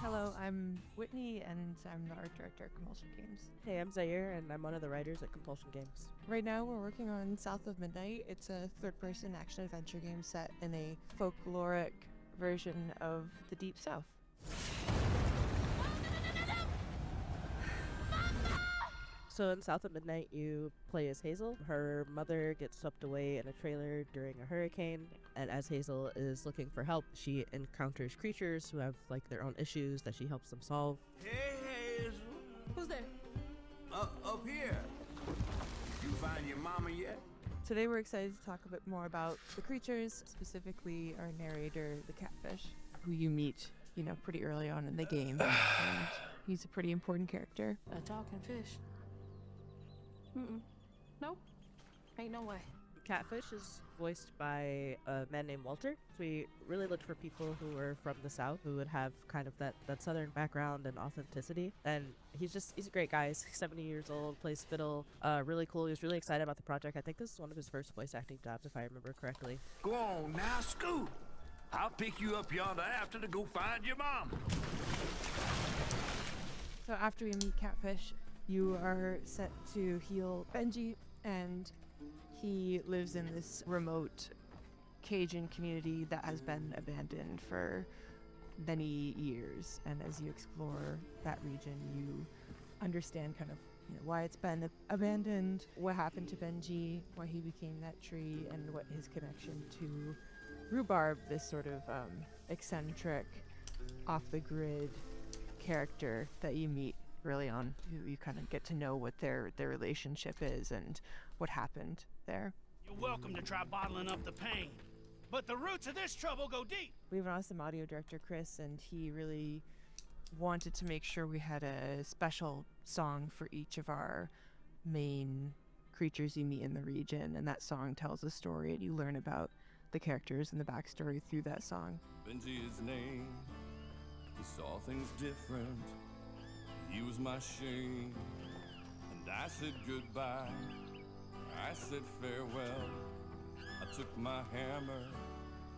Hello, I'm Whitney, and I'm the art director at Compulsion Games. Hey, I'm Zaire, and I'm one of the writers at Compulsion Games. Right now, we're working on South of Midnight. It's a third-person action-adventure game set in a folkloric version of the Deep South. So in South of Midnight, you play as Hazel. Her mother gets swept away in a trailer during a hurricane, and as Hazel is looking for help, she encounters creatures who have like their own issues that she helps them solve. Hey, Hazel. Who's there? Up here. You find your mama yet? Today, we're excited to talk a bit more about the creatures, specifically our narrator, the Catfish, who you meet, pretty early on in the game. And he's a pretty important character. A talking fish. Nope. Ain't no way. Catfish is voiced by a man named Walter. We really looked for people who were from the South who would have kind of that Southern background and authenticity. And he's a great guy. He's 70 years old, plays fiddle. Really cool. He was really excited about the project. I think this is one of his first voice acting jobs, if I remember correctly. Go on now, scoot. I'll pick you up yonder after to go find your mom. So after we meet Catfish, you are set to heal Benji, and he lives in this remote Cajun community that has been abandoned for many years. And as you explore that region, you understand kind of why it's been abandoned, what happened to Benji, why he became that tree, and what his connection to Rhubarb, this sort of eccentric, off-the-grid character that you meet early on. You kind of get to know what their relationship is and what happened there. You're welcome to try bottling up the pain, but the roots of this trouble go deep. We have an awesome audio director, Chris, and he really wanted to make sure we had a special song for each of our main creatures you meet in the region, and that song tells a story, and you learn about the characters and the backstory through that song. Benji his name, he saw things different, he was my shame, and I said goodbye, I said farewell, I took my hammer,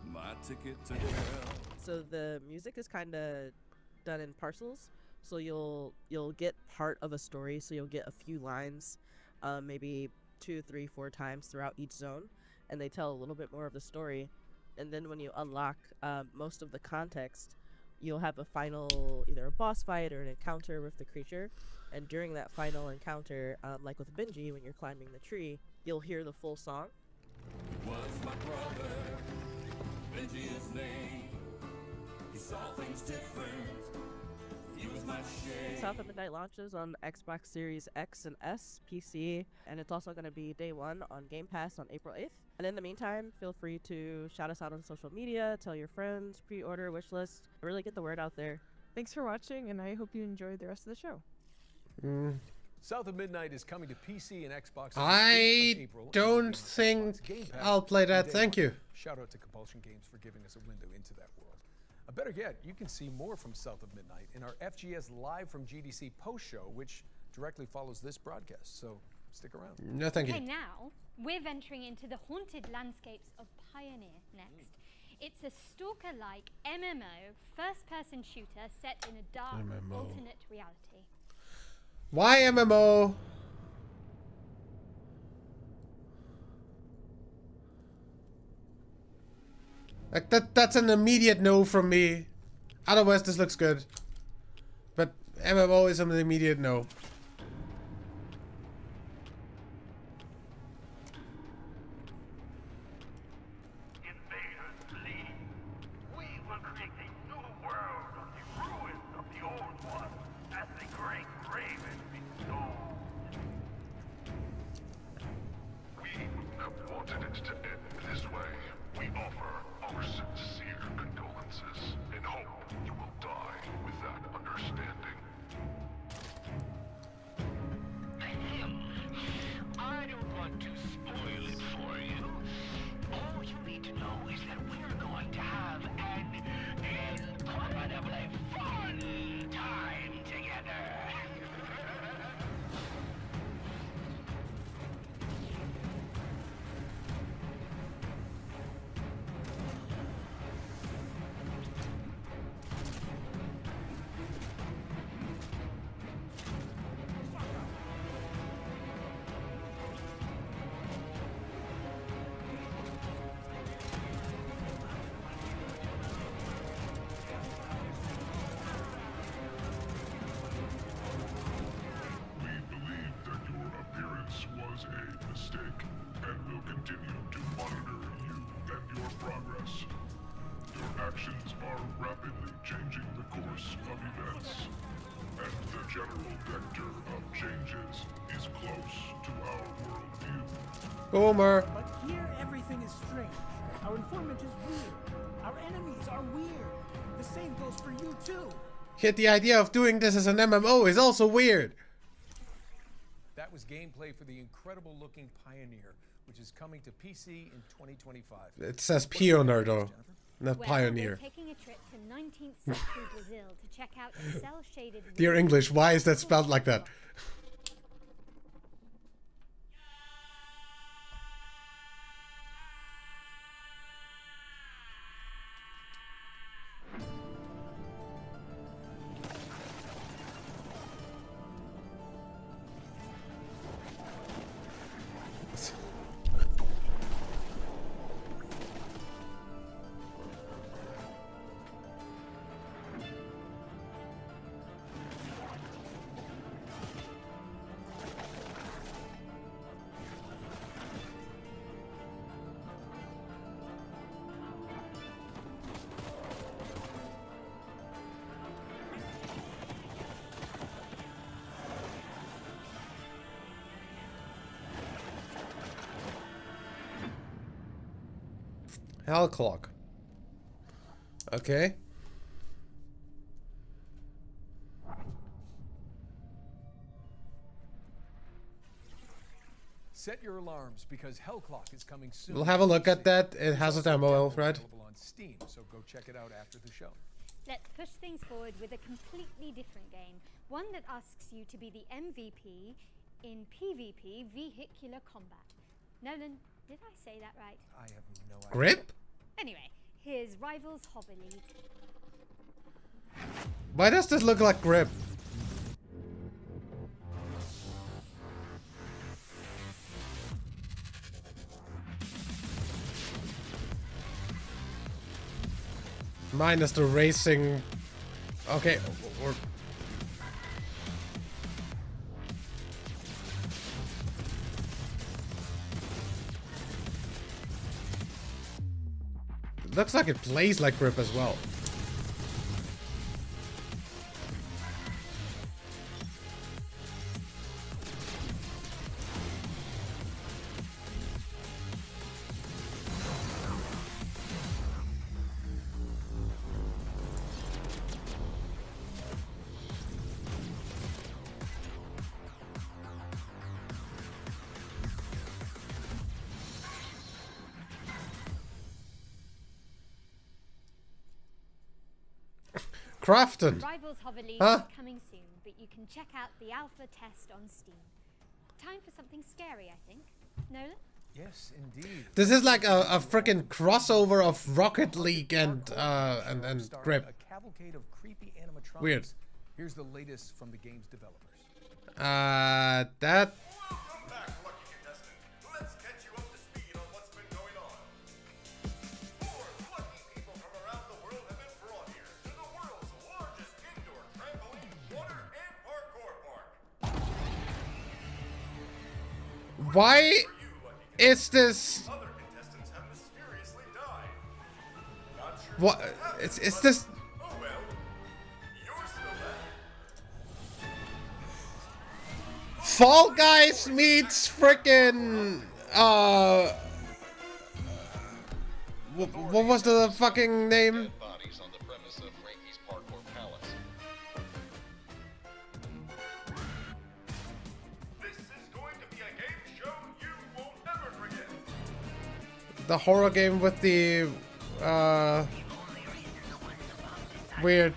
my ticket to hell. So the music is kind of done in parcels, so you'll get part of a story, so you'll get a few lines, maybe 2, 3, 4 times throughout each zone, and they tell a little bit more of the story. And then when you unlock most of the context, you'll have a final, either a boss fight or an encounter with the creature, and during that final encounter, like with Benji, when you're climbing the tree, you'll hear the full song. Was my brother, Benji his name, he saw things different, he was my shame. South of Midnight launches on Xbox Series X and S, PC, and it's also going to be day 1 on Game Pass on April 8th. And in the meantime, feel free to shout us out on social media, tell your friends, pre-order, wishlist, really get the word out there. Thanks for watching, and I hope you enjoyed the rest of the show. South of Midnight is coming to PC and Xbox. I don't think I'll play that. Thank you. Shout out to Compulsion Games for giving us a window into that world. Better yet, you can see more from South of Midnight in our FGS Live from GDC post show, which directly follows this broadcast. So stick around. No, thank you. Okay, now we're venturing into the haunted landscapes of Pioneer next. It's a stalker-like MMO, first-person shooter set in a dark, alternate reality. Why MMO? Like that's an immediate no from me. Otherwise this looks good. But MMO is an immediate no. Actions are rapidly changing the course of events, and the general vector of changes is close to our worldview. Boomer. But here everything is strange. Our informant is weird. Our enemies are weird. The same goes for you too. Yet the idea of doing this as an MMO is also weird. That was gameplay for the incredible looking Pioneer, which is coming to PC in 2025. It says Pioneer though. Not Well, Pioneer. we're taking a trip to 19th century Brazil to check out a cell-shaded... Dear English, why is that spelled like that? Hell clock. Okay. Set your alarms because Hellclock is coming soon. We'll have a look at that. It has a demo, right? Available on Steam, so go check it out after the show. Let's push things forward with a completely different game. One that asks you to be the MVP in PvP vehicular combat. Nolan, did I say that right? I have no idea. Grip? Anyway, here's Rivals Hobby League. Why does this look like Grip? Minus the racing. Okay, or looks like it plays like Grip as well. Crafton. Rivals Hobby League Huh? is coming soon, but you can check out the alpha test on Steam. Time for something scary, I think. Nolan? Yes, indeed. This is like a freaking crossover of Rocket League and Grip. A cavalcade of creepy animatronics. Weird. Here's the latest from the game's developers. That. Let's catch you up to speed on what's been going on. 4 lucky people from around the world have been brought here to the world's largest indoor trampoline, water, and parkour park. Why is this? Other contestants have mysteriously died. Not sure What? It's this. Oh well, you're still left. Fall Guys meets frickin' what was the fucking name? Bodies on the premise of Frankie's Parkour Palace. This is going to be a game show you won't ever forget. The horror game with the weird.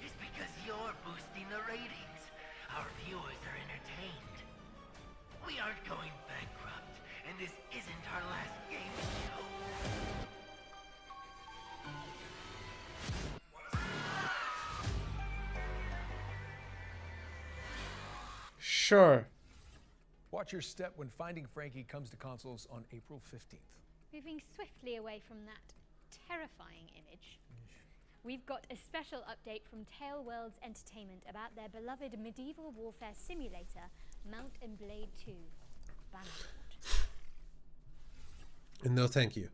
It's because you're boosting the ratings. Our viewers are entertained. We aren't going bankrupt, and this isn't our last game show. Sure. Watch your step when Finding Frankie comes to consoles on April 15th. Moving swiftly away from that terrifying image, we've got a special update from Tale Worlds Entertainment about their beloved medieval warfare simulator, Mount and Blade 2, Bannerlord. No, thank you.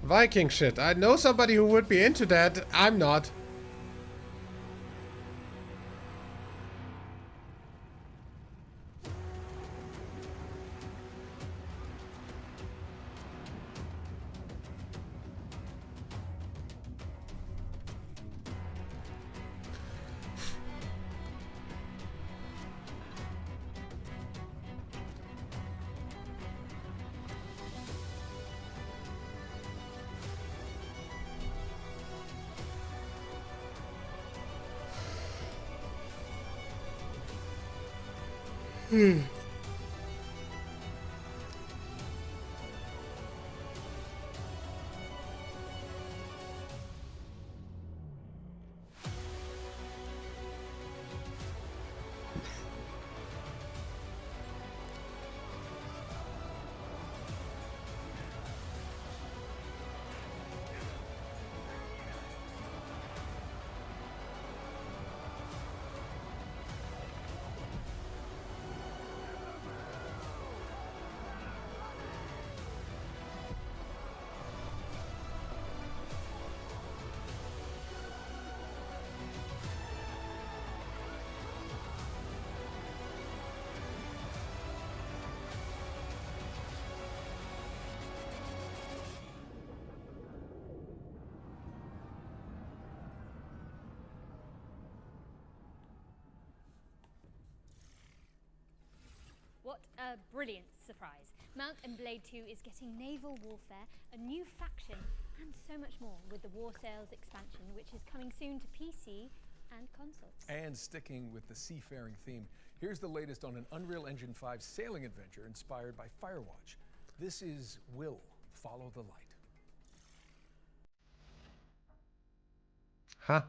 Viking shit. I know somebody who would be into that. I'm not. what a brilliant surprise. Mount and Blade 2 is getting naval warfare, a new faction, and so much more with the War Sales expansion, which is coming soon to PC and consoles. And sticking with the seafaring theme, here's the latest on an Unreal Engine 5 sailing adventure inspired by Firewatch. This is Will Follow the Light. Huh.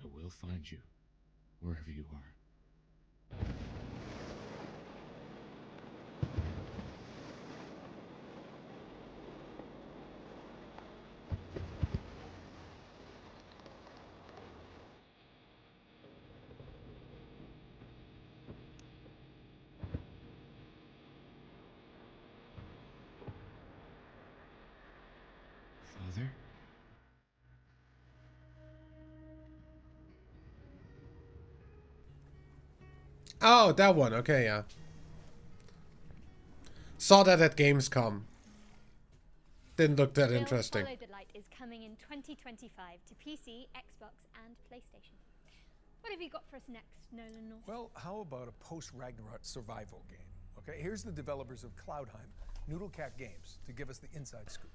I will find you, wherever you are. Father? Oh, that one. Okay, yeah. Saw that at Gamescom. Didn't look that interesting. Follow the Light is coming in 2025 to PC, Xbox, and PlayStation. What have you got for us next, Nolan North? Well, how about a post-Ragnarok survival game? Okay, here's the developers of Cloudheim, Noodlecat Games, to give us the inside scoop.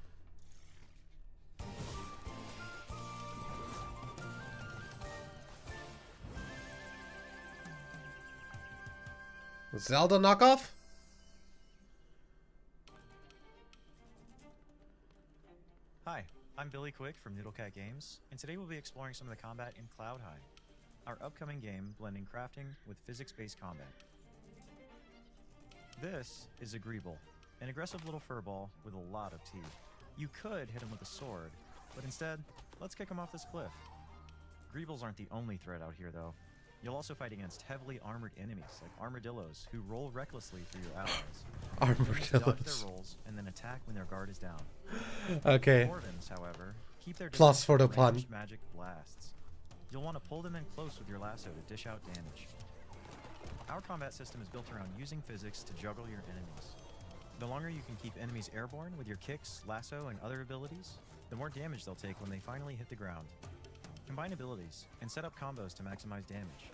Zelda knockoff? Hi, I'm Billy Quick from Noodlecat Games, and today we'll be exploring some of the combat in Cloudheim, our upcoming game blending crafting with physics-based combat. This is a Greeble, an aggressive little furball with a lot of teeth. You could hit him with a sword, but instead, let's kick him off this cliff. Greebles aren't the only threat out here, though. You'll also fight against heavily armored enemies, like armadillos, who roll recklessly through your allies. Armadillos. Dodge their rolls and then attack when their guard is down. Okay. Dwarvens, however, keep their Plus for the distance from pun. ranged magic blasts. You'll want to pull them in close with your lasso to dish out damage. Our combat system is built around using physics to juggle your enemies. The longer you can keep enemies airborne with your kicks, lasso, and other abilities, the more damage they'll take when they finally hit the ground. Combine abilities, and set up combos to maximize damage.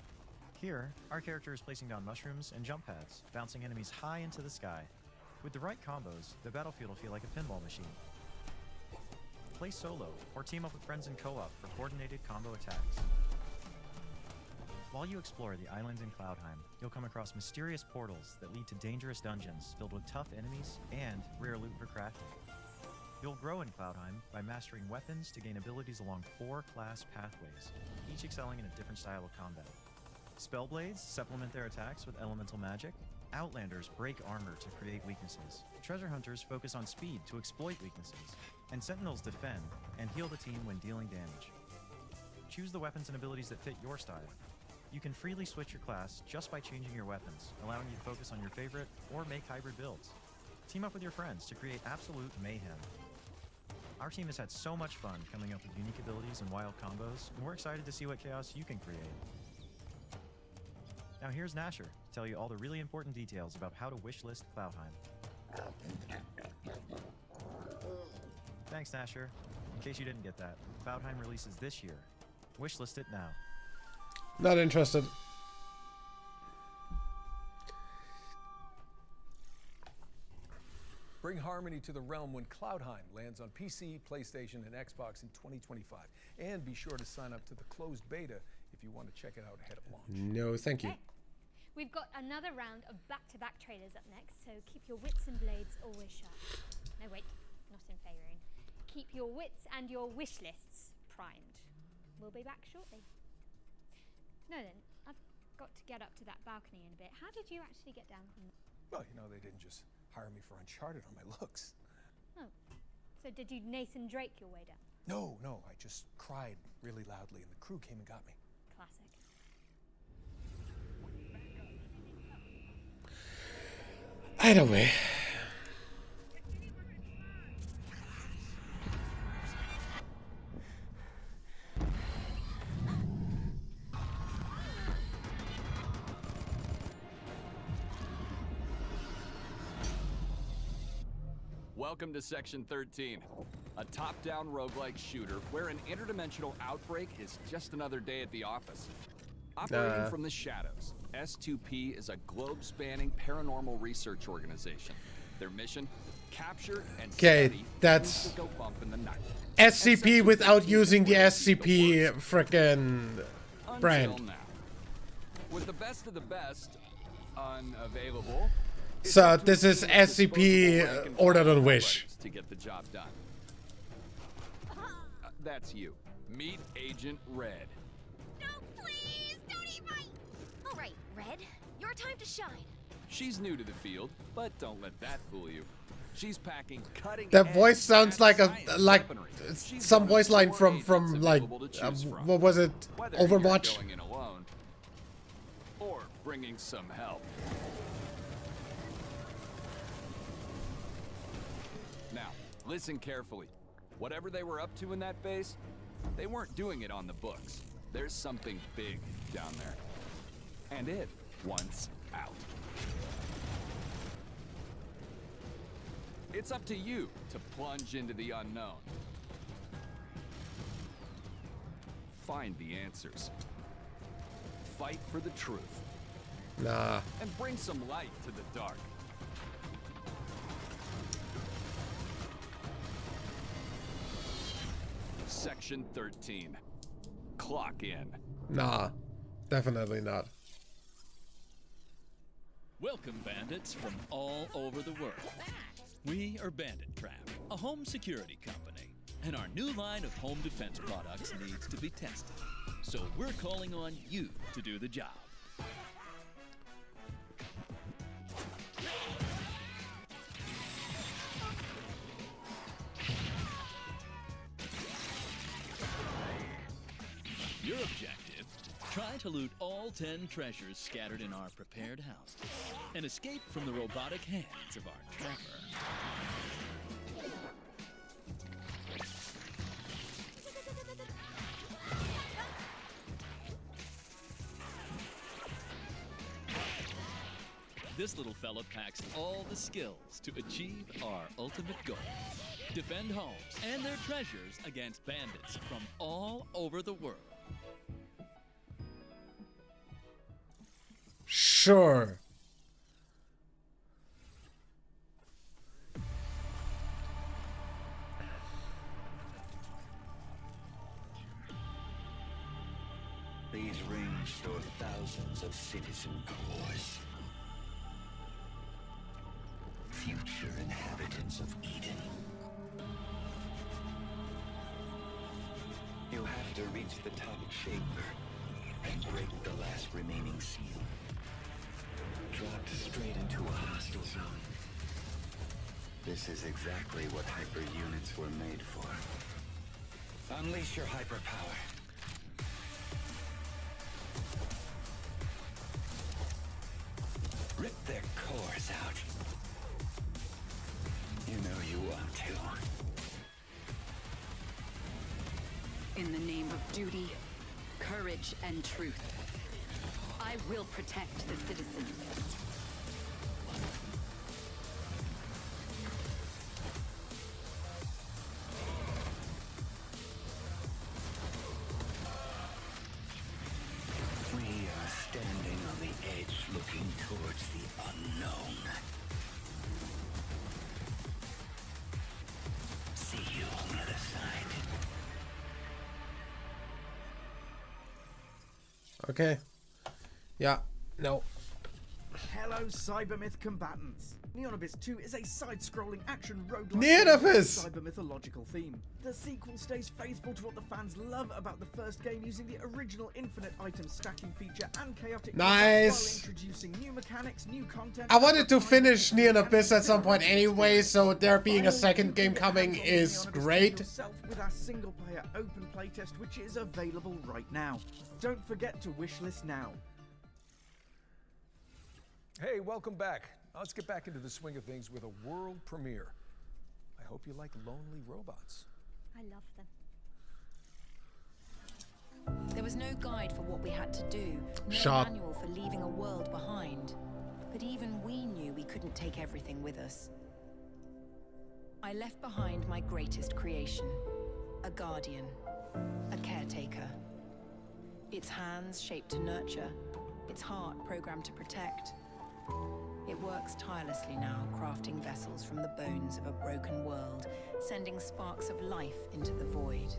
Here, our character is placing down mushrooms and jump pads, bouncing enemies high into the sky. With the right combos, the battlefield will feel like a pinball machine. Play solo, or team up with friends in co-op for coordinated combo attacks. While you explore the islands in Cloudheim, you'll come across mysterious portals that lead to dangerous dungeons filled with tough enemies and rare loot for crafting. You'll grow in Cloudheim by mastering weapons to gain abilities along 4 class pathways, each excelling in a different style of combat. Spellblades supplement their attacks with elemental magic. Outlanders break armor to create weaknesses. Treasure hunters focus on speed to exploit weaknesses. And sentinels defend and heal the team when dealing damage. Choose the weapons and abilities that fit your style. You can freely switch your class just by changing your weapons, allowing you to focus on your favorite or make hybrid builds. Team up with your friends to create absolute mayhem. Our team has had so much fun coming up with unique abilities and wild combos, and we're excited to see what chaos you can create. Now here's Nasher to tell you all the really important details about how to wishlist Cloudheim. Thanks, Nasher. In case you didn't get that, Cloudheim releases this year. Wishlist it now. Not interested. Bring harmony to the realm when Cloudheim lands on PC, PlayStation, and Xbox in 2025. And be sure to sign up to the closed beta if you want to check it out ahead of launch. No, thank you. We've got another round of back-to-back trailers up next, so keep your wits and blades always sharp. No, wait, not in Faerun. Keep your wits and your wish lists primed. We'll be back shortly. No then, I've got to get up to that balcony in a bit. How did you actually get down from there? Well, you know, they didn't just hire me for Uncharted on my looks. Oh, so did you Nathan Drake your way down? No, I just cried really loudly and the crew came and got me. Classic. Either way. Welcome to Section 13, a top-down roguelike shooter where an interdimensional outbreak is just another day at the office. Operating from the shadows, S2P is a globe-spanning paranormal research organization. Their mission? Capture and study that's things that go bump in the night. SCP without using the SCP frickin' brand. Until now. With the best of the best unavailable. So this is SCP ordered on Wish. To get the job done. That's you. Meet Agent Red. No, please, don't eat my... All right, Red, your time to shine. She's new to the field, but don't let that fool you. She's packing cutting That voice sounds like some voice line from like what was it? Overwatch. Going in alone or bringing some help. Now, listen carefully. Whatever they were up to in that base, they weren't doing it on the books. There's something big down there. And it wants out. It's up to you to plunge into the unknown. Find the answers. Fight for the truth. Nah. And bring some light to the dark. Section 13. Clock in. Nah. Definitely not. Welcome, bandits from all over the world. We are Bandit Trap, a home security company, and our new line of home defense products needs to be tested. So we're calling on you to do the job. Your objective: try to loot all 10 treasures scattered in our prepared houses and escape from the robotic hands of our trapper. This little fella packs all the skills to achieve our ultimate goal. Defend homes and their treasures against bandits from all over the world. Sure. These rings store thousands of citizen cores. Future inhabitants of Eden. You have to reach the top chamber and break the last remaining seal. Dropped straight into a hostile zone. This is exactly what hyper units were made for. Unleash your hyper power. Rip their cores out. You know you want to. In the name of duty, courage, and truth, I will protect the citizens. We are standing on the edge looking towards the unknown. See you on the other side. Okay. Yeah. No. Hello, Cybermyth combatants. Neonabyss 2 is a side-scrolling action roguelike Neonabyss! with a cyber-mythological theme. The sequel stays faithful to what the fans love about the first game, using the original infinite item stacking feature and chaotic combat Nice. while introducing new mechanics, new content. I wanted to finish Neonabyss at some point anyway, so there being a second game coming is great. With our single-player open playtest, which is available right now. Don't forget to wishlist now. Hey, welcome back. Now let's get back into the swing of things with a world premiere. I hope you like lonely robots. I love them. There was no guide for what we had to do, no Shut. manual for leaving a world behind. But even we knew we couldn't take everything with us. I left behind my greatest creation, a guardian, a caretaker. Its hands shaped to nurture, its heart programmed to protect. It works tirelessly now, crafting vessels from the bones of a broken world, sending sparks of life into the void.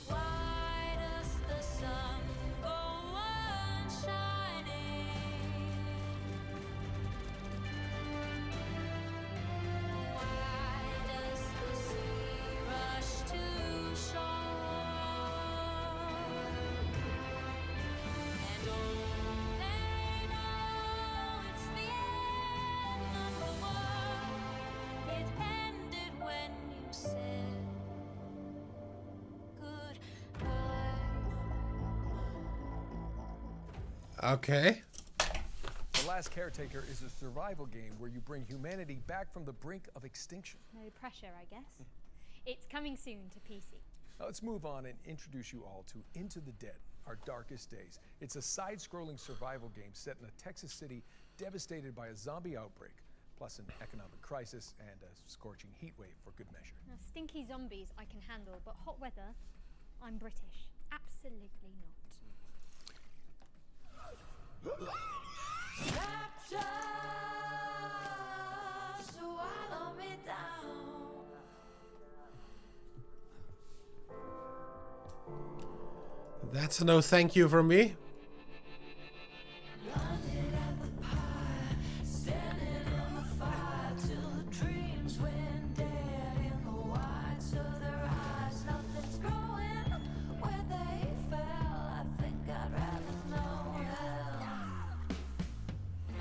Why does the sun go on shining? Why does the sea rush to shore? And oh, they know it's the end of the world. It ended when you said Okay. The Last Caretaker is a survival game where you bring humanity back from the brink of extinction. No pressure, I guess. It's coming soon to PC. Now let's move on and introduce you all to Into the Dead, Our Darkest Days. It's a side-scrolling survival game set in a Texas city devastated by a zombie outbreak, plus an economic crisis and a scorching heat wave for good measure. Now, stinky zombies I can handle, but hot weather, I'm British. Absolutely not. Rapture, swallow me down. That's a no thank you from me. Standing on the fire till the dreams went dead in the white of their eyes. Nothing's growing where they fell. I think I'd rather know hell.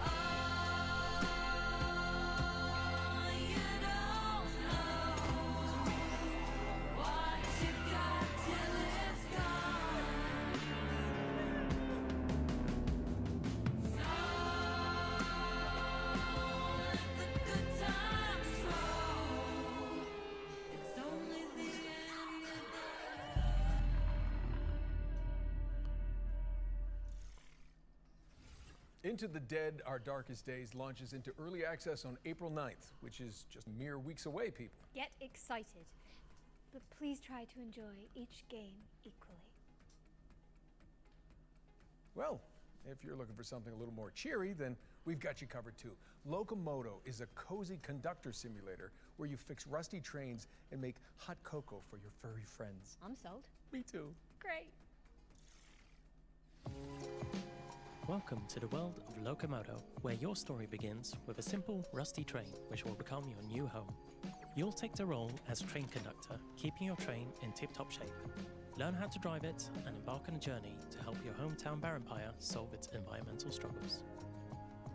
Oh, you don't know what you got till it's gone. Into the Dead, Our Darkest Days launches into early access on April 9th, which is just mere weeks away, people. Get excited, but please try to enjoy each game equally. Well, if you're looking for something a little more cheery, then we've got you covered too. Locomoto is a cozy conductor simulator where you fix rusty trains and make hot cocoa for your furry friends. I'm sold. Me too. Great. Welcome to the world of Locomoto, where your story begins with a simple, rusty train which will become your new home. You'll take the role as train conductor, keeping your train in tip-top shape. Learn how to drive it and embark on a journey to help your hometown Barenpire solve its environmental struggles.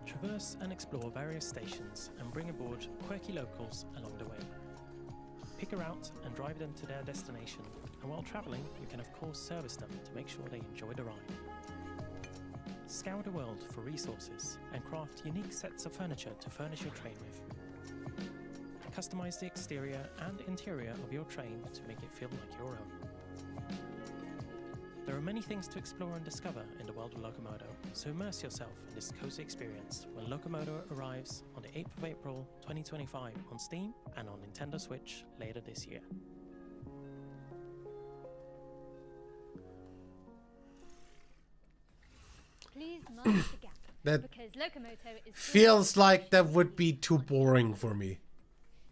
Traverse and explore various stations and bring aboard quirky locals along the way. Pick a route and drive them to their destination, and while traveling, you can of course service them to make sure they enjoy the ride. Scour the world for resources and craft unique sets of furniture to furnish your train with. Customize the exterior and interior of your train to make it feel like your own. There are many things to explore and discover in the world of Locomoto, so immerse yourself in this cozy experience when Locomoto arrives on the 8th of April 2025 on Steam and on Nintendo Switch later this year. Please mark the gap. That because Locomoto is feels like that would be too boring for me.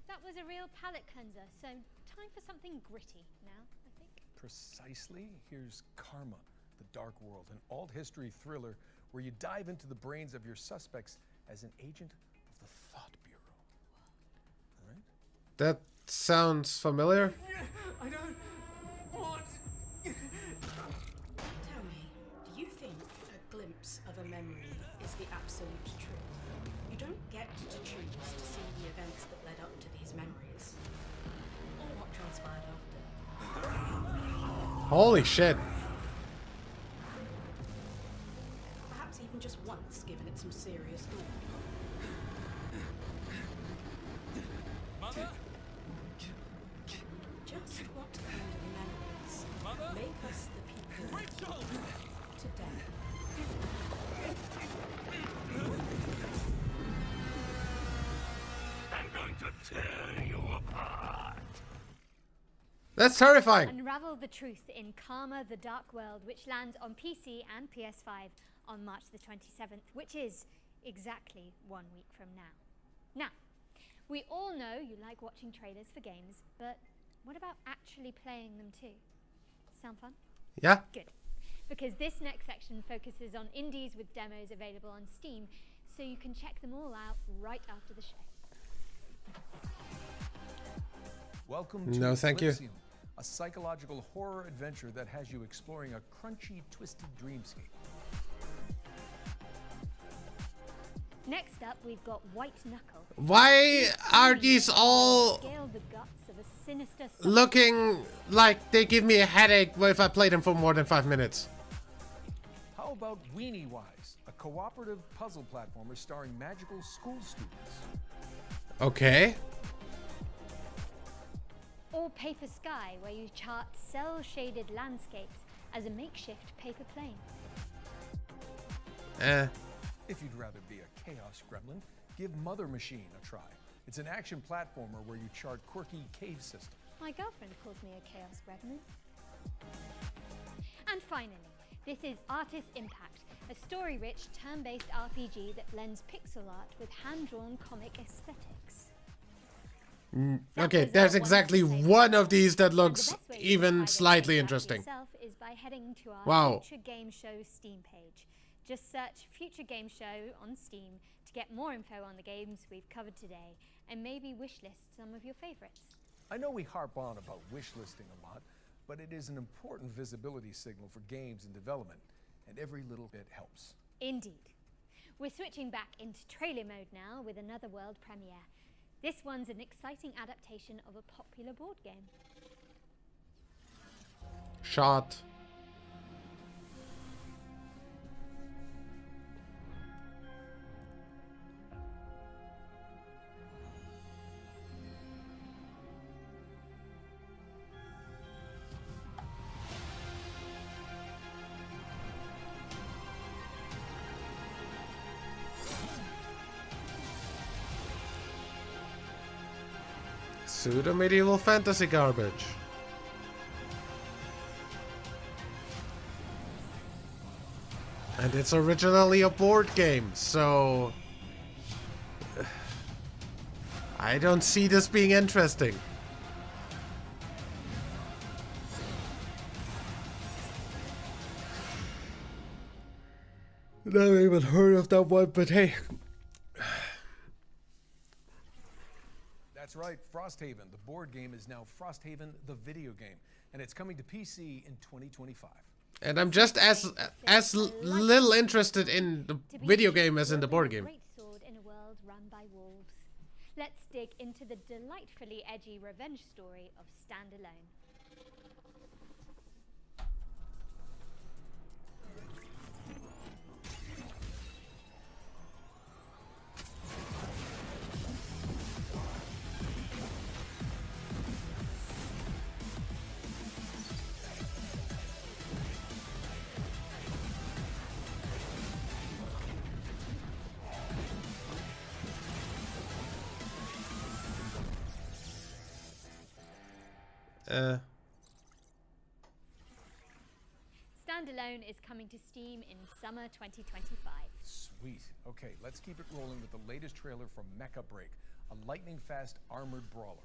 That was a real palate cleanser, so time for something gritty now, I think. Precisely. Here's Karma, The Dark World, an alt history thriller where you dive into the brains of your suspects as an agent of the Thought Bureau. All right? That sounds familiar. I don't want. Tell me, do you think a glimpse of a memory is the absolute truth? You don't get to choose to see the events that led up to these memories, or what transpired after. Holy shit. Perhaps even just once, given it some serious thought. Mother? Just what kind of memories make us the people today? I'm going to tear you apart. That's terrifying. Unravel the truth in Karma: The Dark World, which lands on PC and PS5 on March the 27th, which is exactly 1 week from now. Now, we all know you like watching trailers for games, but what about actually playing them too? Sound fun? Yeah. Good. Because this next section focuses on indies with demos available on Steam, so you can check them all out right after the show. Welcome to No, thank you. Elysium, a psychological horror adventure that has you exploring a crunchy, twisted dreamscape. Next up, we've got White Knuckle. Why are these all Scale the guts of a sinister looking like they give me a headache if I play them for more than 5 minutes? How about Weenie Wise, a cooperative puzzle platformer starring magical school students? Okay. Or Paper Sky, where you chart cell-shaded landscapes as a makeshift paper plane. If you'd rather be a chaos gremlin, give Mother Machine a try. It's an action platformer where you chart quirky cave systems. My girlfriend calls me a chaos gremlin. And finally, this is Artist Impact, a story-rich, turn-based RPG that blends pixel art with hand-drawn comic aesthetics. Okay, there's exactly one of these that looks even slightly interesting. Is by heading to our Wow. Future Game Show Steam page. Just search Future Game Show on Steam to get more info on the games we've covered today, and maybe wishlist some of your favorites. I know we harp on about wishlisting a lot, but it is an important visibility signal for games in development, and every little bit helps. Indeed. We're switching back into trailer mode now with another world premiere. This one's an exciting adaptation of a popular board game. Shot. Pseudo-medieval fantasy garbage. And it's originally a board game, so I don't see this being interesting. Never even heard of that one, but hey. That's right, Frosthaven, the board game, is now Frosthaven, the video game, and it's coming to PC in 2025. And I'm just as little interested in the video game as in the board game. Great sword in a world run by wolves. Let's dig into the delightfully edgy revenge story of Stand Alone. Standalone is coming to Steam in summer 2025. Sweet. Okay, let's keep it rolling with the latest trailer from Mecha Break, a lightning-fast armored brawler.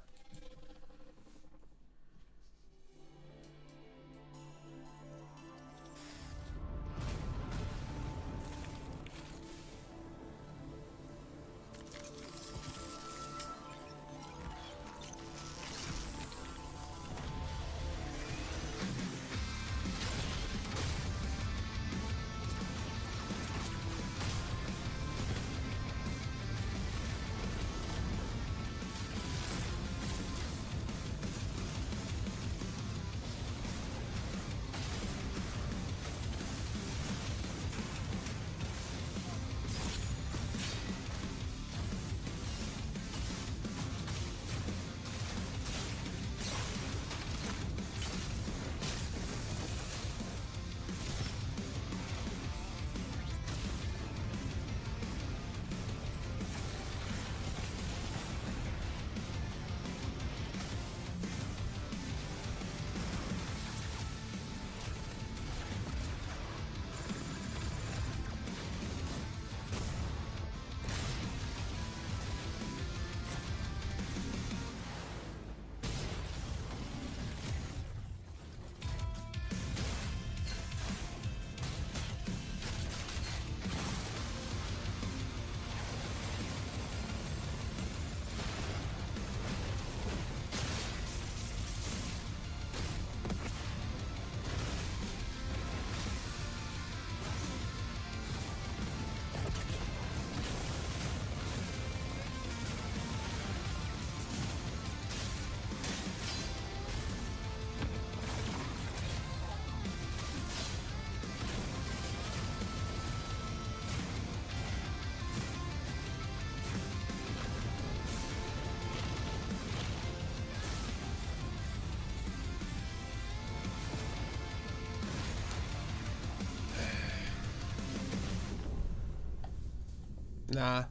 Nah.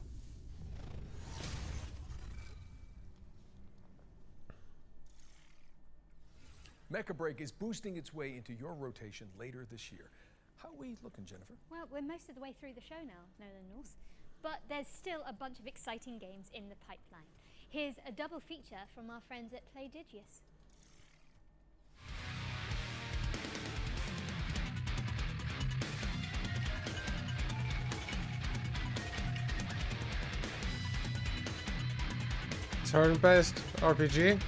Mecha Break is boosting its way into your rotation later this year. How are we looking, Jennifer? Well, we're most of the way through the show now, Nolan North. But there's still a bunch of exciting games in the pipeline. Here's a double feature from our friends at Playdigious. Turn-based RPG.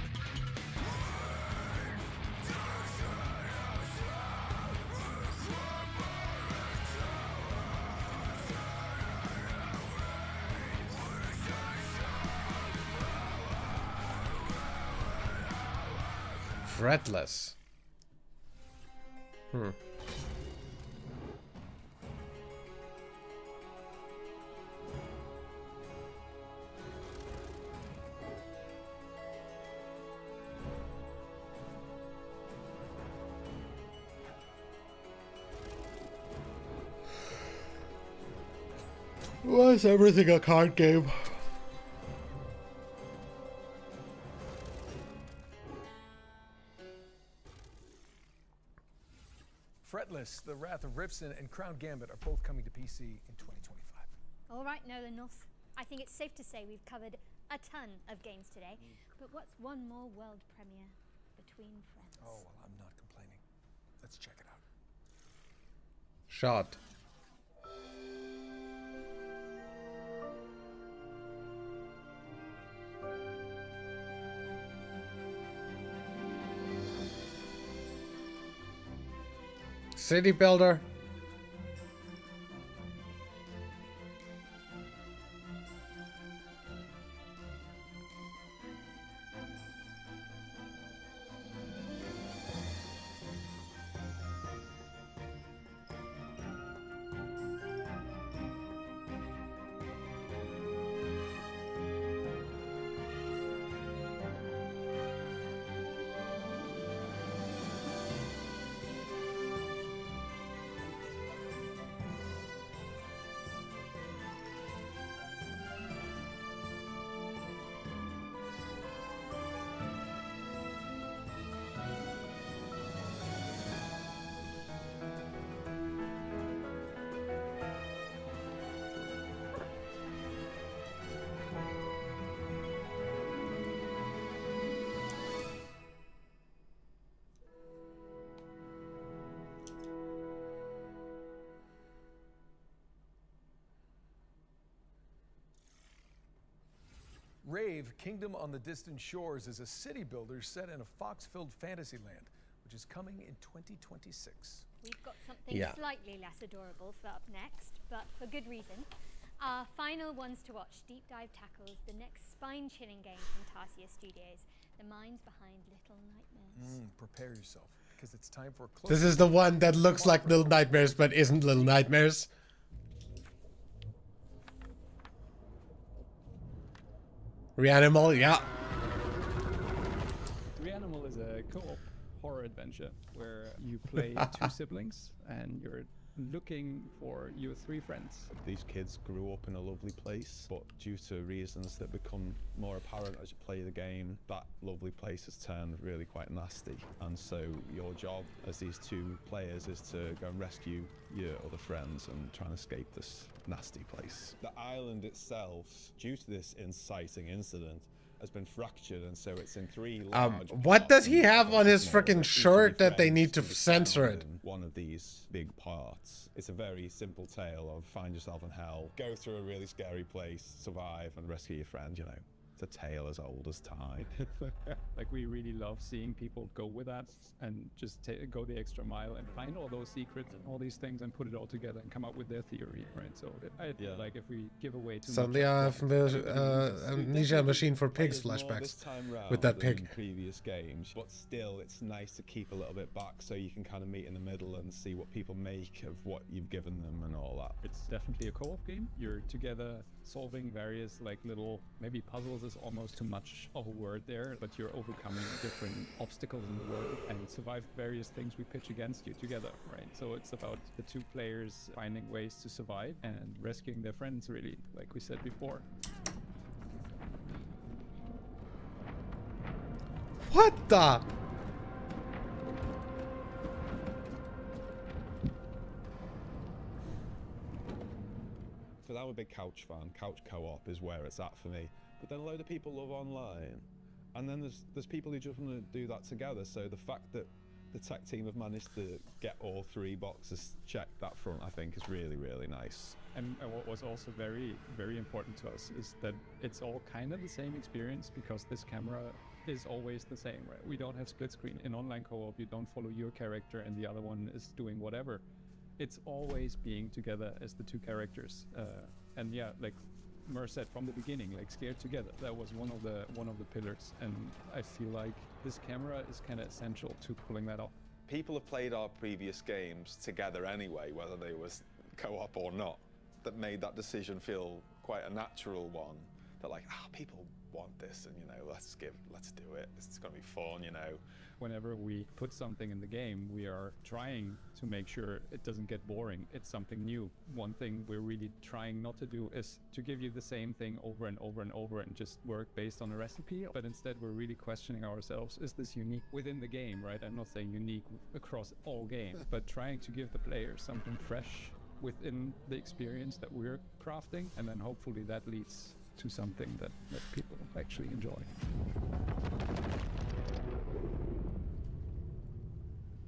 Fretless. Why is everything a card game? Fretless, The Wrath of Riften, and Crown Gambit are both coming to PC in 2025. All right, Nolan North. I think it's safe to say we've covered a ton of games today. But what's one more world premiere between friends? Oh, well, I'm not complaining. Let's check it out. Shot. City Builder. Rave, Kingdom on the Distant Shores is a city builder set in a fox-filled fantasy land, which is coming in 2026. We've got something slightly less adorable for up next, but for good reason. Our final ones to watch deep dive tackles the next spine-chilling game from Tarsier Studios, the minds behind Little Nightmares. Prepare yourself, because it's time for a close. This is the one that looks like Little Nightmares but isn't Little Nightmares. Reanimal, yeah. Reanimal is a co-op horror adventure where you play two siblings and you're looking for your three friends. These kids grew up in a lovely place, but due to reasons that become more apparent as you play the game, that lovely place has turned really quite nasty. And so your job as these two players is to go and rescue your other friends and try and escape this nasty place. The island itself, due to this inciting incident, has been fractured, and so it's in three large what does he have on his freaking shirt that they need to censor it? One of these big parts. It's a very simple tale of find yourself in hell, go through a really scary place, survive, and rescue your friend, you know. It's a tale as old as time. Like, we really love seeing people go with that and just go the extra mile and find all those secrets and all these things and put it all together and come up with their theory, right? So I feel like if we give away too Suddenly much... from the Amnesia Machine for Pigs flashbacks with that pig. Previous games, but still it's nice to keep a little bit back so you can kind of meet in the middle and see what people make of what you've given them and all that. It's definitely a co-op game. You're together solving various like little, maybe puzzles is almost too much of a word there, but you're overcoming different obstacles in the world and survive various things we pitch against you together, right? So it's about the two players finding ways to survive and rescuing their friends, really, like we said before. What the? Because I'm a big couch fan. Couch co-op is where it's at for me. But then a load of people love online. And then there's people who just want to do that together. So the fact that the tech team have managed to get all 3 boxes checked that front, I think is really, really nice. And what was also very, very important to us is that it's all kind of the same experience, because this camera is always the same, right? We don't have split screen. In online co-op, you don't follow your character and the other one is doing whatever. It's always being together as the two characters. And yeah, like Mer said from the beginning, like scared together. That was one of the pillars. And I feel like this camera is kind of essential to pulling that off. People have played our previous games together anyway, whether they was co-op or not. That made that decision feel quite a natural one. That like, people want this, and let's do it. It's gonna be fun, Whenever we put something in the game, we are trying to make sure it doesn't get boring. It's something new. One thing we're really trying not to do is to give you the same thing over and over and over and just work based on a recipe. But instead, we're really questioning ourselves, is this unique within the game, right? I'm not saying unique across all games, but trying to give the player something fresh within the experience that we're crafting, and then hopefully that leads to something that people actually enjoy.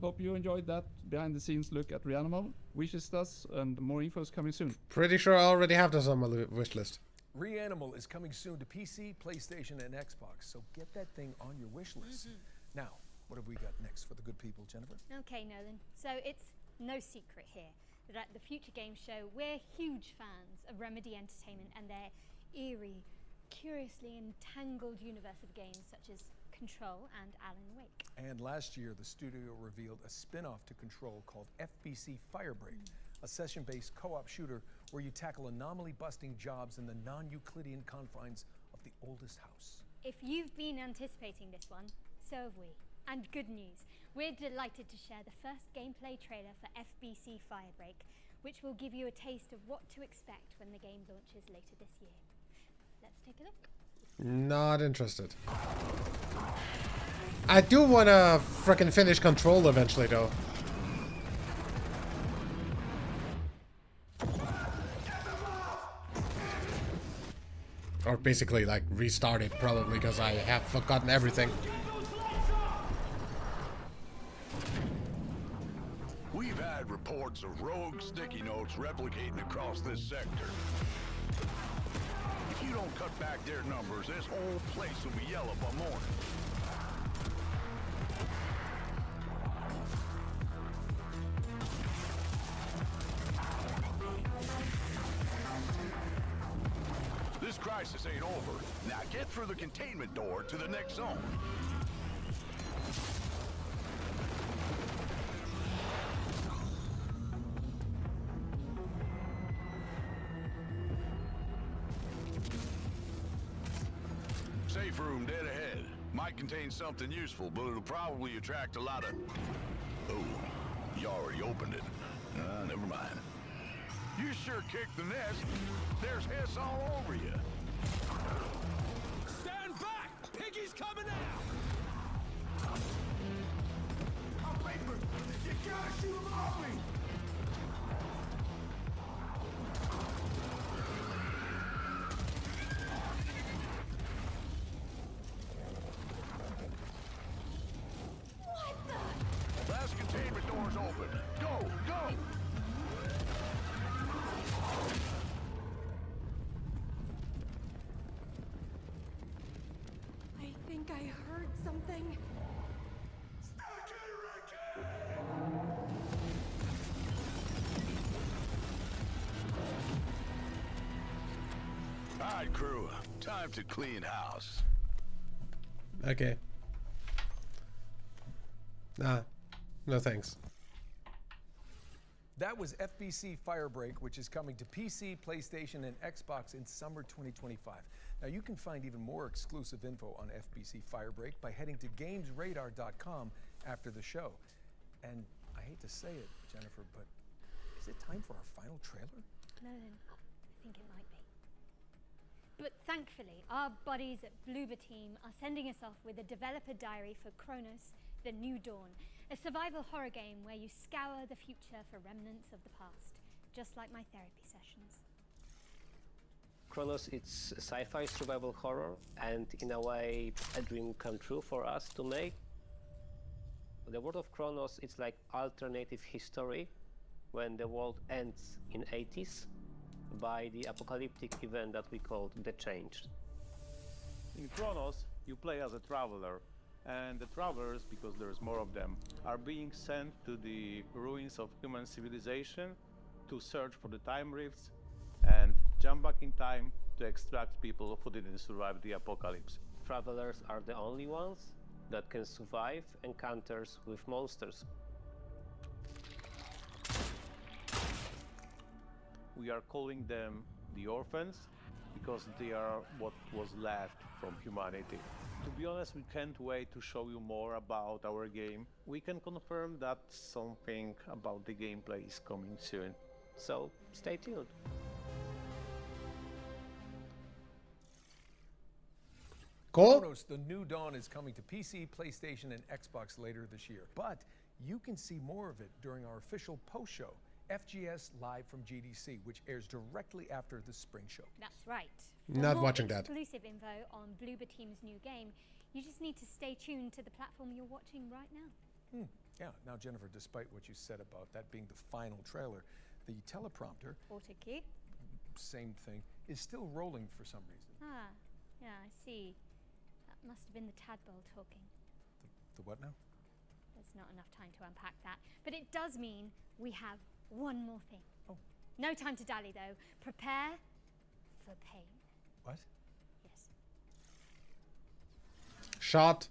Hope you enjoyed that behind the scenes look at Reanimo. Wishes does, and more info is coming soon. Pretty sure I already have this on my wish list. Reanimal is coming soon to PC, PlayStation, and Xbox, so get that thing on your wish list. Now, what have we got next for the good people, Jennifer? Okay, Nolan. So it's no secret here that at the Future Game Show, we're huge fans of Remedy Entertainment and their eerie, curiously entangled universe of games such as Control and Alan Wake. And last year, the studio revealed a spin-off to Control called FBC Firebreak, a session-based co-op shooter where you tackle anomaly-busting jobs in the non-Euclidean confines of the oldest house. If you've been anticipating this one, so have we. And good news, we're delighted to share the first gameplay trailer for FBC Firebreak, which will give you a taste of what to expect when the game launches later this year. Let's take a look. Not interested. I do wanna frickin' finish Control eventually, though. Or basically, like, restart it, probably, because I have forgotten everything. We've had reports of rogue sticky notes replicating across this sector. If you don't cut back their numbers, this whole place will be yellow by morning. This crisis ain't over. Now get through the containment door to the next zone. Safe room dead ahead. Might contain something useful, but it'll probably attract a lot of... Oh, you already opened it. Never mind. You sure kicked the nest. There's hiss all over you. Stand back! Piggy's coming out! I'm paper. You gotta shoot him off me! Last containment door's open. Go, go! I think I heard something. All right, crew. Time to clean house. Okay. Nah. No thanks. That was FBC Firebreak, which is coming to PC, PlayStation, and Xbox in summer 2025. Now, you can find even more exclusive info on FBC Firebreak by heading to GamesRadar.com after the show. And I hate to say it, Jennifer, but is it time for our final trailer? No, I think it might be. But thankfully, our buddies at Bloober Team are sending us off with a developer diary for Chronos: The New Dawn, a survival horror game where you scour the future for remnants of the past, just like my therapy sessions. Chronos, it's a sci-fi survival horror, and in a way, a dream come true for us to make. The world of Chronos, it's like alternative history, when the world ends in 80s by the apocalyptic event that we called The Change. In Chronos, you play as a traveler, and the travelers, because there's more of them, are being sent to the ruins of human civilization to search for the time rifts and jump back in time to extract people who didn't survive the apocalypse. Travelers are the only ones that can survive encounters with monsters. We are calling them the orphans because they are what was left from humanity. To be honest, we can't wait to show you more about our game. We can confirm that something about the gameplay is coming soon. So stay tuned. Cool. Chronos: The New Dawn is coming to PC, PlayStation, and Xbox later this year. But you can see more of it during our official post-show, FGS Live from GDC, which airs directly after the Spring Show. That's right. Not more watching that. Exclusive info on Bloober Team's new game. You just need to stay tuned to the platform you're watching right now. Yeah, now Jennifer, despite what you said about that being the final trailer, the teleprompter, Auto cue. same thing, is still rolling for some reason. Ah, yeah, I see. That must have been the tadpole talking. The what now? There's not enough time to unpack that. But it does mean we have one more thing. Oh. No time to dally, though. Prepare for pain. What? Yes. Shot.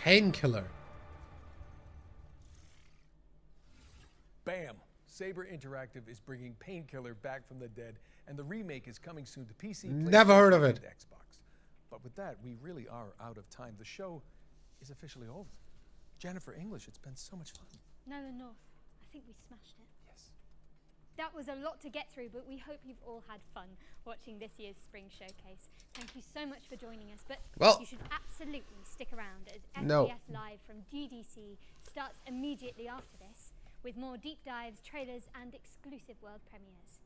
Painkiller. Bam! Saber Interactive is bringing Painkiller back from the dead, and the remake is coming soon to PC, Never heard of PlayStation, it. and Xbox. But with that, we really are out of time. The show is officially over. Jennifer English, it's been so much fun. Nolan North, I think we smashed it. Yes. That was a lot to get through, but we hope you've all had fun watching this year's Spring Showcase. Thank you so much for joining us, but Well- you should absolutely stick around as No. FGS Live from GDC starts immediately after this with more deep dives, trailers, and exclusive world premieres.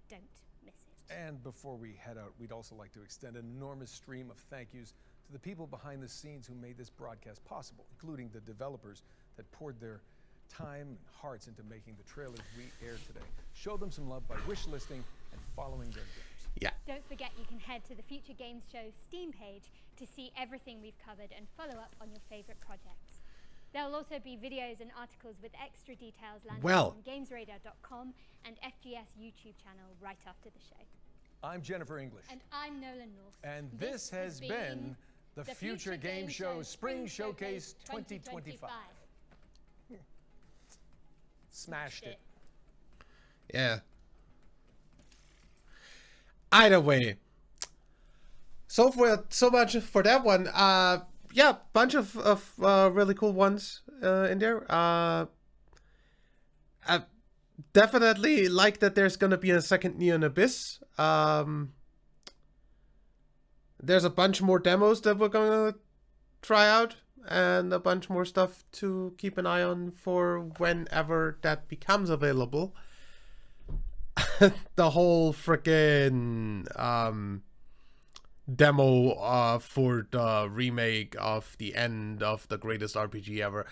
Don't miss it. And before we head out, we'd also like to extend an enormous stream of thank yous to the people behind the scenes who made this broadcast possible, including the developers that poured their time and hearts into making the trailers we aired today. Show them some love by wish listing and following their games. Yeah. Don't forget you can head to the Future Games Show Steam page to see everything we've covered and follow up on your favorite projects. There'll also be videos and articles with extra details landing Well. on GamesRadar.com and FGS YouTube channel right after the show. I'm Jennifer English. And I'm Nolan North. And this has been the Future Game Show Spring Showcase 2025. Smashed it. Yeah. Either way. So much for that one. Yeah, bunch of really cool ones in there. I definitely like that there's gonna be a second Neon Abyss. There's a bunch more demos that we're gonna try out. and a bunch more stuff to keep an eye on for whenever that becomes available. The whole freaking demo for the remake of the end of the greatest RPG ever.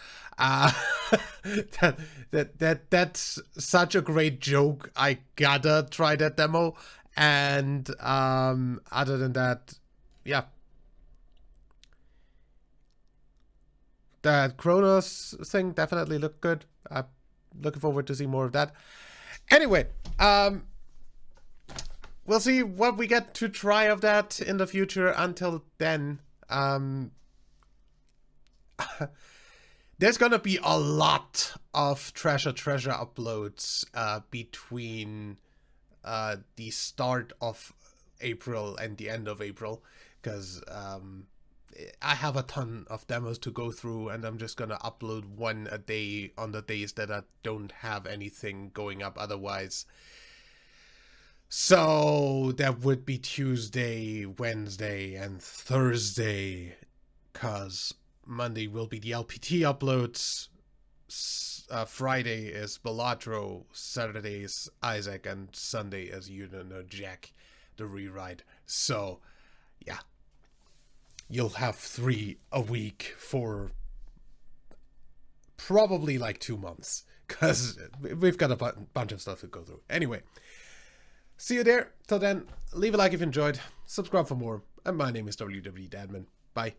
That's such a great joke. I gotta try that demo. And other than that, yeah. That Kronos thing definitely looked good. I'm looking forward to see more of that. Anyway, we'll see what we get to try of that in the future. Until then, there's gonna be a lot of treasure uploads between the start of April and the end of April, because I have a ton of demos to go through, and I'm just gonna upload one a day on the days that I don't have anything going up otherwise. So that would be Tuesday, Wednesday, and Thursday, cause Monday will be the LPT uploads. Friday is Balatro, Saturday is Isaac, and Sunday is Jack, the rewrite. So, yeah. You'll have 3 a week for probably like 2 months, because we've got a bunch of stuff to go through. Anyway, see you there. Till then, leave a like if you enjoyed, subscribe for more, and my name is WWDadman. Bye.